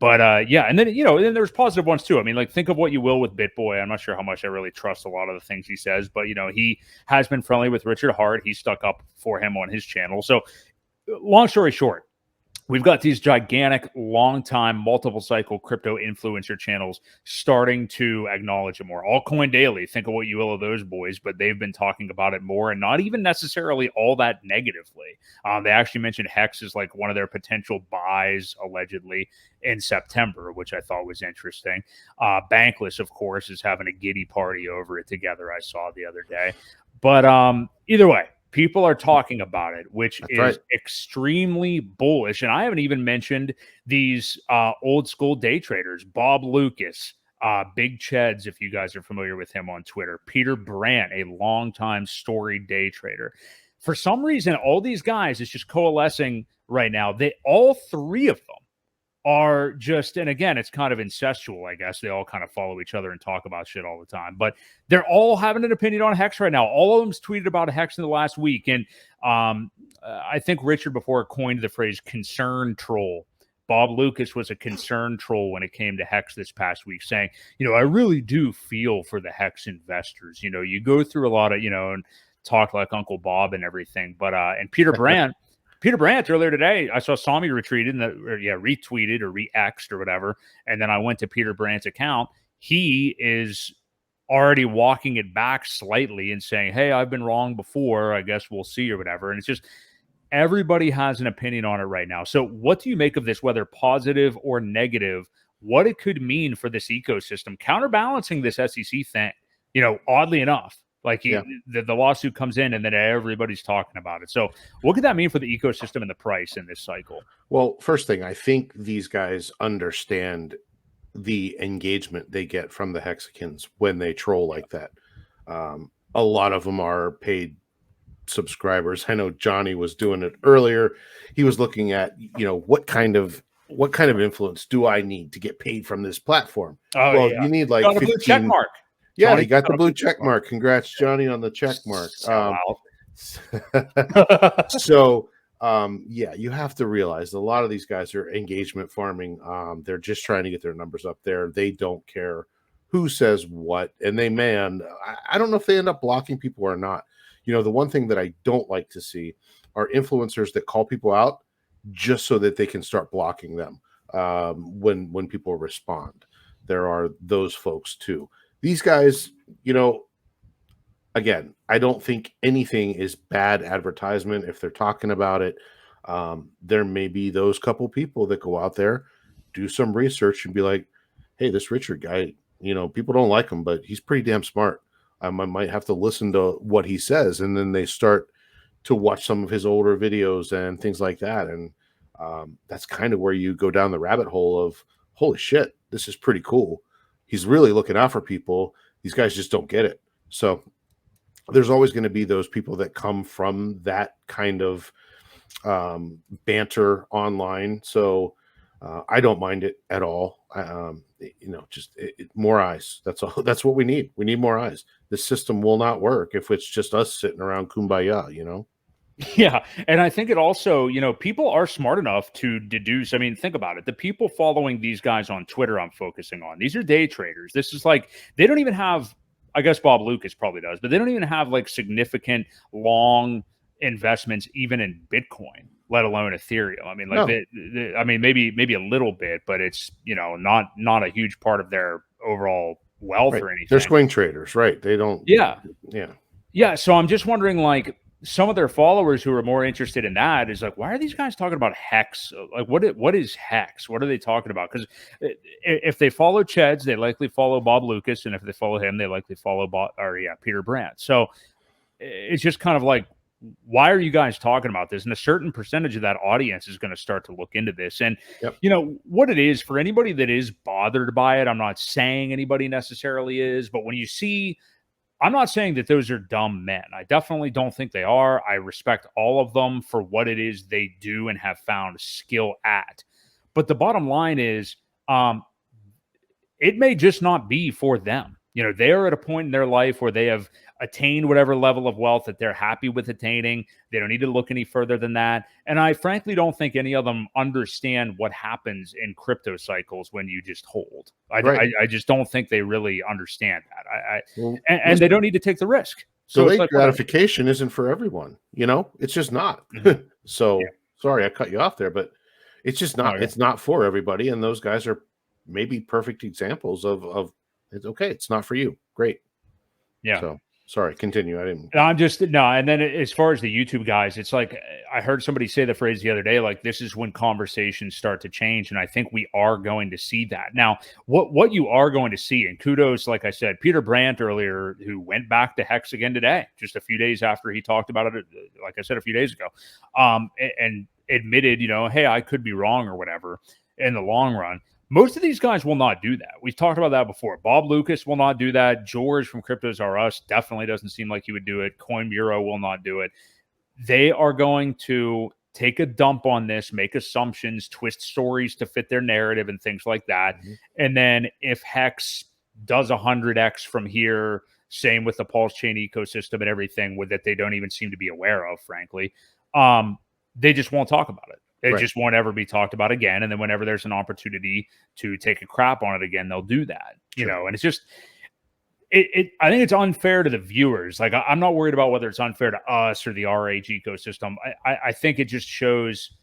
But yeah, and then, you know, then there's positive ones too. I mean, like, think of what you will with BitBoy. I'm not sure how much I really trust a lot of the things he says, but, you know, he has been friendly with Richard Hart. He stuck up for him on his channel. So long story short, we've got these gigantic, long-time, multiple-cycle crypto influencer channels starting to acknowledge it more. Altcoin Daily, think of what you will of those boys, but they've been talking about it more, and not even necessarily all that negatively. They actually mentioned HEX is like one of their potential buys, allegedly, in September, which I thought was interesting. Bankless, of course, is having a giddy party over it together, I saw the other day. But either way, people are talking about it, which is extremely bullish. And I haven't even mentioned these old school day traders, Bob Lucas, Big Cheds, if you guys are familiar with him on Twitter, Peter Brandt, a longtime storied day trader. For some reason, all these guys is just coalescing right now. All three of them are just, and again, it's kind of incestual, I guess. They all kind of follow each other and talk about shit all the time, but they're all having an opinion on HEX right now. All of them's tweeted about HEX in the last week. And I think Richard before coined the phrase concern troll Bob Lucas was a concerned troll when it came to HEX this past week, saying, I really do feel for the HEX investors. You go through a lot of, and talk like Uncle Bob and everything. But and Peter Brandt earlier today, I saw me retweeted retweeted or re-X'd or whatever, and then I went to Peter Brandt's account. He is already walking it back slightly and saying, hey, I've been wrong before. I guess we'll see or whatever. And it's just everybody has an opinion on it right now. So what do you make of this, whether positive or negative, what it could mean for this ecosystem, counterbalancing this SEC thing? Oddly enough, like the lawsuit comes in and then everybody's talking about it. So what could that mean for the ecosystem and the price in this cycle? Well, first thing, I think these guys understand the engagement they get from the Hexicans when they troll like that. A lot of them are paid subscribers. I know Johnny was doing it earlier. He was looking at, what kind of influence do I need to get paid from this platform? You need like 15 check mark. Yeah, Johnny, he got the blue check mark. Congrats, Johnny, on the check mark. So you have to realize a lot of these guys are engagement farming. They're just trying to get their numbers up there. They don't care who says what, and they I don't know if they end up blocking people or not. The one thing that I don't like to see are influencers that call people out just so that they can start blocking them when people respond. There are those folks too. These guys, again, I don't think anything is bad advertisement if they're talking about it. There may be those couple people that go out there, do some research and be like, hey, this Richard guy, people don't like him, but he's pretty damn smart. I might have to listen to what he says. And then they start to watch some of his older videos and things like that. And that's kind of where you go down the rabbit hole of, holy shit, this is pretty cool. He's really looking out for people. These guys just don't get it. So there's always going to be those people that come from that kind of banter online. So I don't mind it at all. Just more eyes. That's all. That's what we need. We need more eyes. This system will not work if it's just us sitting around kumbaya, Yeah. And I think it also, people are smart enough to deduce. I mean, think about it. The people following these guys on Twitter I'm focusing on, these are day traders. This is like, they don't even have, I guess Bob Lucas probably does, but they don't even have like significant long investments even in Bitcoin, let alone Ethereum. I mean, like, no. Maybe a little bit, but it's, not a huge part of their overall wealth or anything. They're swing traders, right? They don't. Yeah. So I'm just wondering, like, some of their followers who are more interested in that is like, why are these guys talking about HEX? Like, what is HEX? What are they talking about? Because if they follow Cheds, they likely follow Bob Lucas, and if they follow him, they likely follow Peter Brandt. So it's just kind of like, why are you guys talking about this? And a certain percentage of that audience is going to start to look into this. And, what it is for anybody that is bothered by it, I'm not saying anybody necessarily is, but when you see, I'm not saying that those are dumb men. I definitely don't think they are. I respect all of them for what it is they do and have found skill at. But the bottom line is, it may just not be for them. They are at a point in their life where they have attained whatever level of wealth that they're happy with attaining. They don't need to look any further than that. And I frankly don't think any of them understand what happens in crypto cycles when you just hold. I just don't think they really understand that. And they don't need to take the risk. So delayed gratification isn't for everyone. It's just not. Mm-hmm. Sorry, I cut you off there, but it's just not. It's not for everybody. And those guys are maybe perfect examples of it's okay. It's not for you. Great. Yeah. So sorry, continue. I didn't. And then as far as the YouTube guys, it's like, I heard somebody say the phrase the other day, like, this is when conversations start to change. And I think we are going to see that. Now, what you are going to see, and kudos, like I said, Peter Brandt earlier, who went back to HEX again today, just a few days after he talked about it, like I said, a few days ago, and admitted, hey, I could be wrong or whatever in the long run. Most of these guys will not do that. We've talked about that before. Bob Lucas will not do that. George from Cryptos R Us definitely doesn't seem like he would do it. Coin Bureau will not do it. They are going to take a dump on this, make assumptions, twist stories to fit their narrative and things like that. Mm-hmm. And then if HEX does 100x from here, same with the PulseChain ecosystem and everything with that they don't even seem to be aware of, frankly, they just won't talk about it. It Right. just won't ever be talked about again. And then whenever there's an opportunity to take a crap on it again, they'll do that, Sure. and it's just, I think it's unfair to the viewers. Like, I'm not worried about whether it's unfair to us or the RH ecosystem. I think it just shows,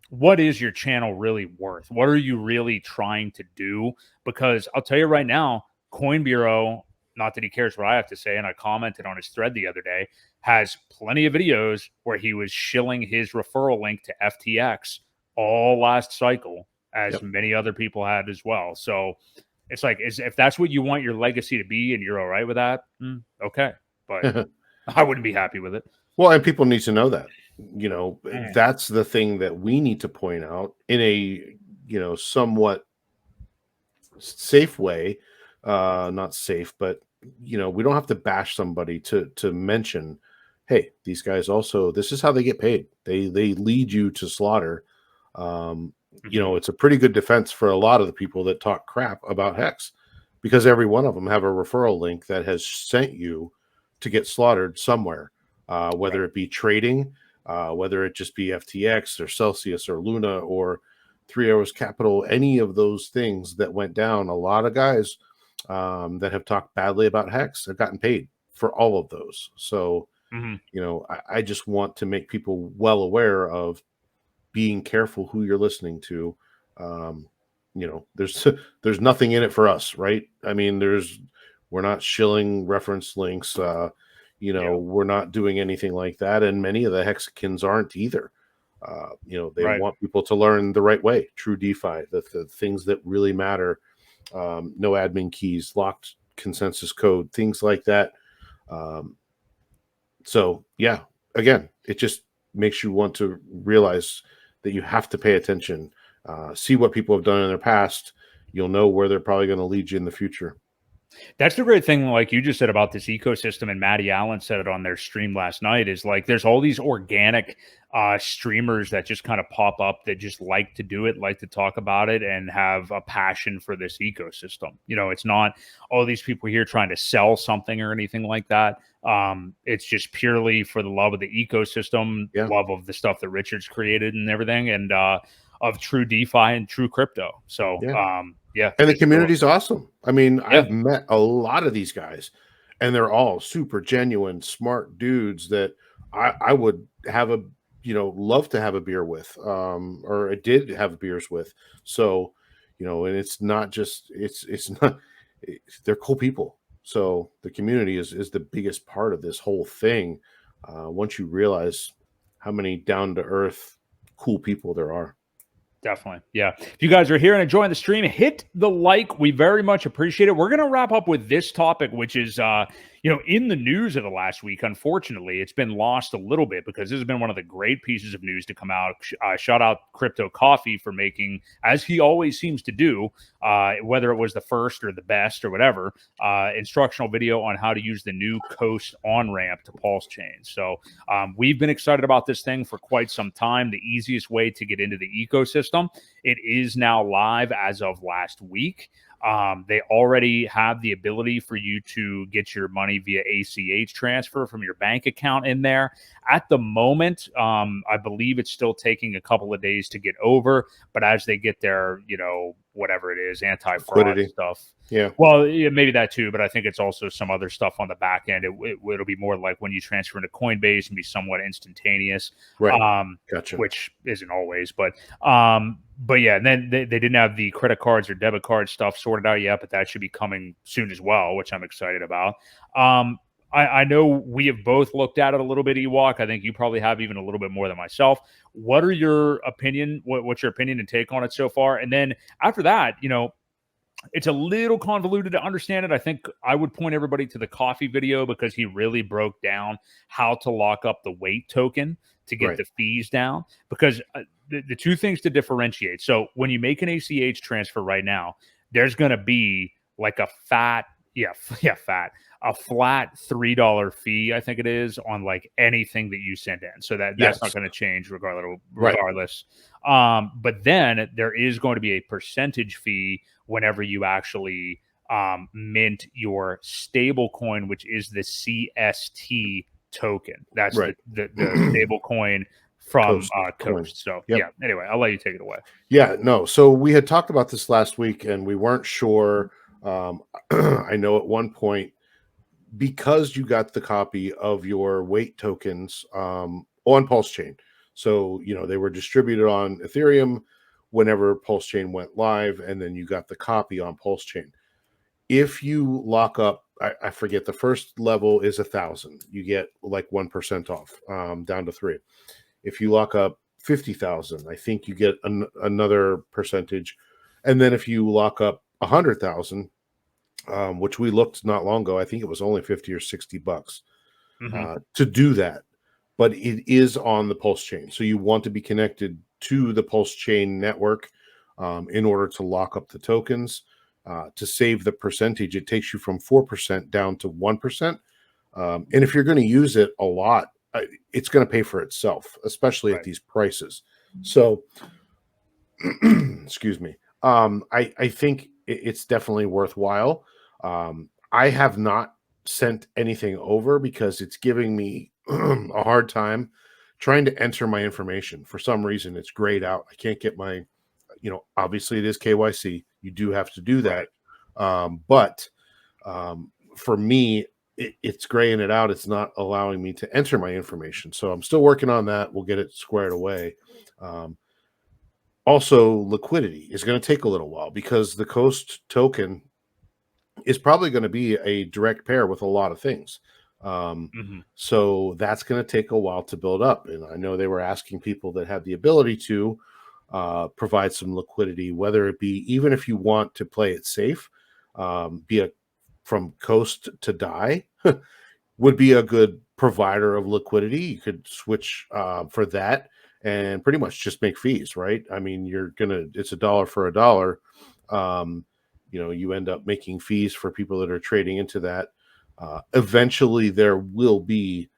what is your channel really worth? What are you really trying to do? Because I'll tell you right now, Coin Bureau, not that he cares what I have to say, and I commented on his thread the other day, has plenty of videos where he was shilling his referral link to FTX all last cycle, as Yep. many other people had as well. So it's like, if that's what you want your legacy to be and you're all right with that, okay. But I wouldn't be happy with it. Well, and people need to know that, Mm. that's the thing that we need to point out in a, somewhat safe way. Not safe, but we don't have to bash somebody to mention, hey, these guys also, this is how they get paid. They lead you to slaughter. It's a pretty good defense for a lot of the people that talk crap about Hex, because every one of them have a referral link that has sent you to get slaughtered somewhere, whether Right. it be trading, whether it just be FTX or Celsius or Luna or 3 Hours Capital, any of those things that went down. A lot of guys that have talked badly about Hex have gotten paid for all of those. So, Mhm. I just want to make people well aware of being careful who you're listening to. Um, there's there's nothing in it for us, right? I mean, we're not shilling reference links. Yeah. We're not doing anything like that, and many of the hexagons aren't either. They Right. want people to learn the right way, true DeFi, the things that really matter. No admin keys, locked consensus code, things like that. Um, so yeah, again, it just makes you want to realize that you have to pay attention, see what people have done in their past. You'll know where they're probably going to lead you in the future. That's the great thing, like you just said about this ecosystem, and Matty Allen said it on their stream last night, is like there's all these organic streamers that just kind of pop up that just like to do it, like to talk about it, and have a passion for this ecosystem. It's not all these people here trying to sell something or anything like that. It's just purely for the love of the ecosystem, Yeah. love of the stuff that Richard's created and everything, and of true DeFi and true crypto. So, Yeah. yeah, And the just go. community's awesome. I mean, Yeah. I've met a lot of these guys, and they're all super genuine, smart dudes that I would have love to have a beer with, or I did have beers with. So, and it's not just, it's not, they're cool people. So the community is the biggest part of this whole thing. Once you realize how many down to earth, cool people there are. Definitely. Yeah. If you guys are here and enjoying the stream, hit the like. We very much appreciate it. We're going to wrap up with this topic, which is, in the news of the last week. Unfortunately, it's been lost a little bit because this has been one of the great pieces of news to come out. Shout out Crypto Coffee for making, as he always seems to do, whether it was the first or the best or whatever, instructional video on how to use the new Coast on-ramp to PulseChain. So we've been excited about this thing for quite some time. The easiest way to get into the ecosystem. It is now live as of last week. They already have the ability for you to get your money via ACH transfer from your bank account in there. At the moment, I believe it's still taking a couple of days to get over, but as they get their, whatever it is, anti-fraud Liquidity. stuff. Yeah. Well, yeah, maybe that too, but I think it's also some other stuff on the back end. It'll be more like when you transfer into Coinbase and be somewhat instantaneous, Right. Gotcha. which isn't always, but yeah, and then they didn't have the credit cards or debit card stuff sorted out yet, but that should be coming soon as well, which I'm excited about. I know we have both looked at it a little bit, Ewok. I think you probably have even a little bit more than myself. What are your opinion? What's your opinion and take on it so far? And then after that, it's a little convoluted to understand it. I think I would point everybody to the coffee video because he really broke down how to lock up the weight token to get Right. the fees down. Because the two things to differentiate. So when you make an ACH transfer right now, there's going to be like a flat $3 fee, I think it is, on like anything that you send in. So that's Yes. not going to change regardless. Right. But then there is going to be a percentage fee whenever you actually mint your stable coin, which is the CST token. That's Right. the stable coin from Coin. Coast. So Yep. yeah, anyway, I'll let you take it away. Yeah, no. So we had talked about this last week and we weren't sure. I know at one point, because you got the copy of your weight tokens on PulseChain. So, they were distributed on Ethereum whenever PulseChain went live, and then you got the copy on PulseChain. If you lock up, I forget, the first level is 1,000. You get like 1% off, down to 3. If you lock up 50,000, I think you get another percentage. And then if you lock up 100,000, which we looked not long ago, I think it was only 50 or $60 to do that. But it is on the PulseChain. So you want to be connected to the PulseChain network in order to lock up the tokens. To save the percentage, it takes you from 4% down to 1%. And if you're going to use it a lot, it's going to pay for itself, especially at these prices. So, excuse me. I think it's definitely worthwhile. I have not sent anything over because it's giving me a hard time trying to enter my information. For some reason, it's grayed out. I can't get my, obviously it is KYC. You do have to do that. But for me, it's graying it out. It's not allowing me to enter my information. So I'm still working on that. We'll get it squared away. Also, liquidity is going to take a little while because the Coast token is probably going to be a direct pair with a lot of things. So that's going to take a while to build up. And I know they were asking people that have the ability to provide some liquidity, whether it be, even if you want to play it safe, from Coast to DAI would be a good provider of liquidity. You could switch for that and pretty much just make fees, right? I mean, it's $1 for $1. You end up making fees for people that are trading into that. Eventually there will be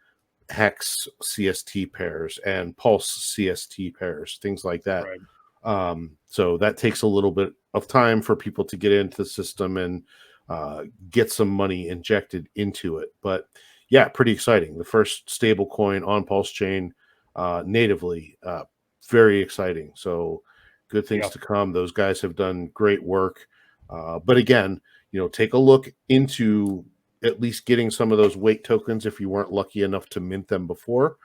HEX CST pairs and Pulse CST pairs, things like that. So that takes a little bit of time for people to get into the system and get some money injected into it. But yeah, pretty exciting. The first stable coin on PulseChain natively, very exciting. So good things to come. Those guys have done great work. But again, take a look into at least getting some of those weight tokens if you weren't lucky enough to mint them before.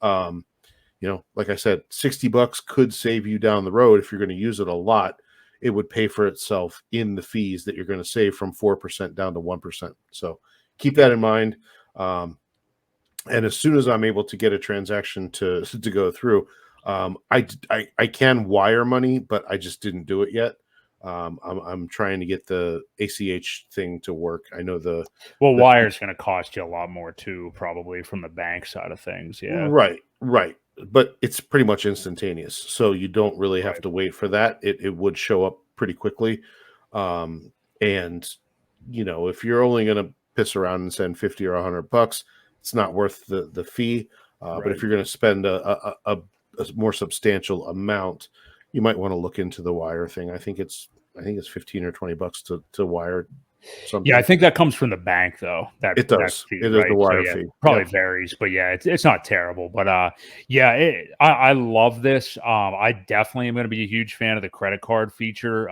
Like I said, $60 could save you down the road. If you're going to use it a lot, it would pay for itself in the fees that you're going to save from 4% down to 1%. So keep that in mind. And as soon as I'm able to get a transaction to go through, I can wire money, but I just didn't do it yet. I'm trying to get the ACH thing to work. I know wire is going to cost you a lot more too, probably from the bank side of things. Yeah. Right. But it's pretty much instantaneous. So you don't really have to wait for that. It would show up pretty quickly. And if you're only going to piss around and send 50 or $100, it's not worth the fee. But if you're going to spend a more substantial amount, you might want to look into the wire thing. I think it's 15 or $20 to wire something. Yeah, I think that comes from the bank though. It does. It is the wire fee. Probably varies, but yeah, it's not terrible. But I love this. I definitely am going to be a huge fan of the credit card feature.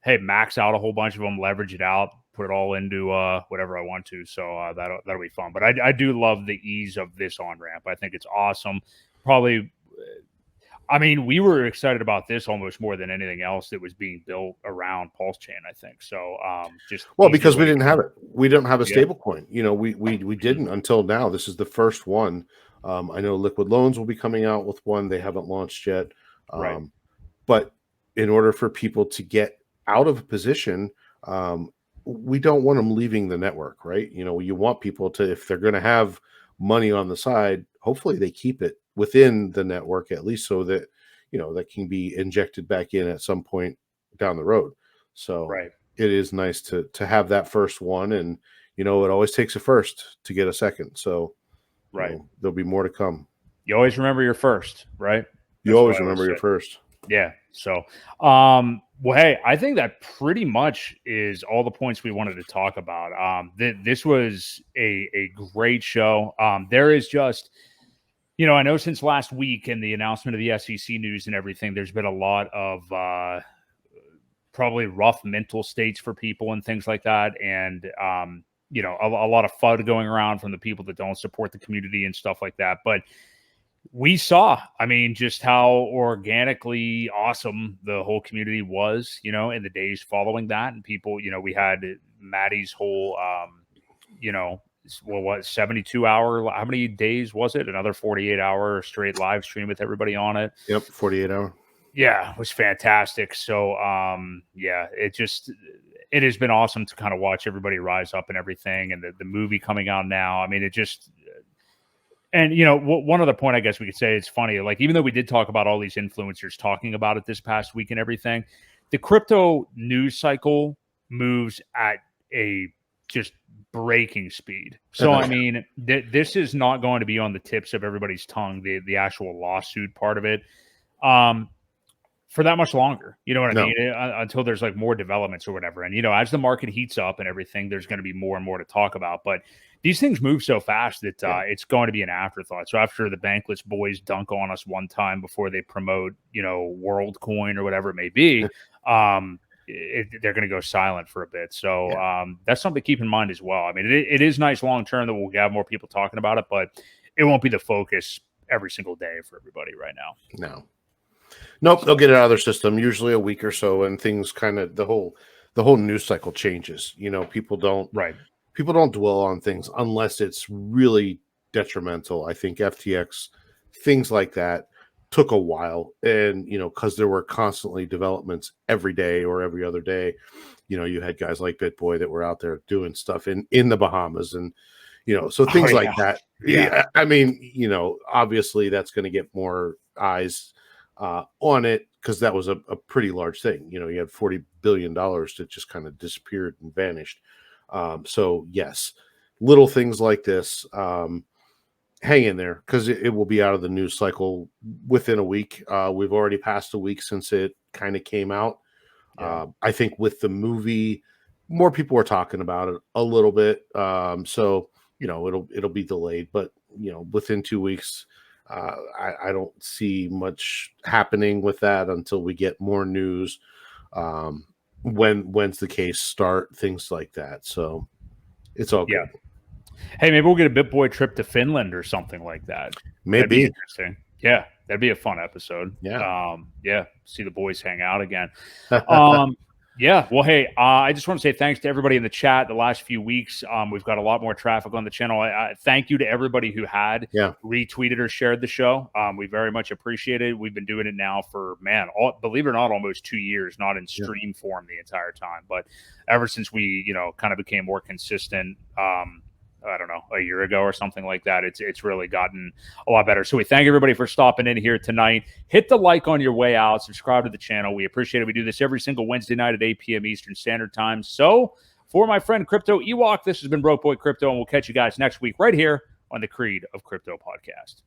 Max out a whole bunch of them, leverage it out, put it all into whatever I want to. So that'll be fun. But I do love the ease of this on ramp. I think it's awesome. Probably. I mean, we were excited about this almost more than anything else that was being built around PulseChain, I think. So because we didn't have it. We don't have a stable coin. We didn't until now. This is the first one. I know Liquid Loans will be coming out with one. They haven't launched yet. But in order for people to get out of a position, we don't want them leaving the network, right? You want people to, if they're going to have money on the side, hopefully they keep it within the network, at least, so that that can be injected back in at some point down the road. So it is nice to have that first one, and it always takes a first to get a second. So there'll be more to come. You always remember your first, right? You always remember your first. Yeah. So hey, I think that pretty much is all the points we wanted to talk about. This was a great show. There is just I know since last week and the announcement of the SEC news and everything, there's been a lot of probably rough mental states for people and things like that. And, a lot of FUD going around from the people that don't support the community and stuff like that. But we saw, just how organically awesome the whole community was, in the days following that. And people, we had Maddie's whole, 72 hour, how many days was it? Another 48-hour straight live stream with everybody on it. Yep. 48-hour. Yeah, it was fantastic. So, it has been awesome to kind of watch everybody rise up and everything, and the movie coming out now. One other point I guess we could say, it's funny, like, even though we did talk about all these influencers talking about it this past week and everything, the crypto news cycle moves at a just breaking speed. So, this is not going to be on the tips of everybody's tongue, the actual lawsuit part of it. For that much longer, you know what I mean? Until there's like more developments or whatever. And, as the market heats up and everything, there's going to be more and more to talk about. But these things move so fast that it's going to be an afterthought. So after the Bankless boys dunk on us one time before they promote, WorldCoin or whatever it may be, they're going to go silent for a bit. So that's something to keep in mind as well. It is nice long term that we'll have more people talking about it, but it won't be the focus every single day for everybody right now. No. Nope, they'll get it out of their system usually a week or so, and things kind of the whole news cycle changes. People don't dwell on things unless it's really detrimental. I think FTX, things like that, took a while, and because there were constantly developments every day or every other day. You had guys like BitBoy that were out there doing stuff in the Bahamas, and so things like that. Yeah, obviously that's going to get more eyes on it, because that was a pretty large thing. You had $40 billion that just kind of disappeared and vanished. So yes, little things like this, hang in there, because it will be out of the news cycle within a week. We've already passed a week since it kind of came out. I think with the movie, more people are talking about it a little bit. So it'll be delayed, but within 2 weeks, I don't see much happening with that until we get more news. When's the case start, things like that. So it's all good. Hey, maybe we'll get a BitBoy trip to Finland or something like that. Maybe. That'd be interesting. Yeah, that'd be a fun episode. Yeah. See the boys hang out again. Yeah. Well, hey, I just want to say thanks to everybody in the chat the last few weeks. We've got a lot more traffic on the channel. Thank you to everybody who had retweeted or shared the show. We very much appreciate it. We've been doing it now for, believe it or not, almost 2 years, not in stream form the entire time. But ever since we, kind of became more consistent, I don't know, a year ago or something like that, it's really gotten a lot better. So we thank everybody for stopping in here tonight. Hit the like on your way out. Subscribe to the channel. We appreciate it. We do this every single Wednesday night at 8 p.m. Eastern Standard Time. So for my friend Crypto Ewok, this has been Boi Crypto, and we'll catch you guys next week right here on the Creed of Crypto podcast.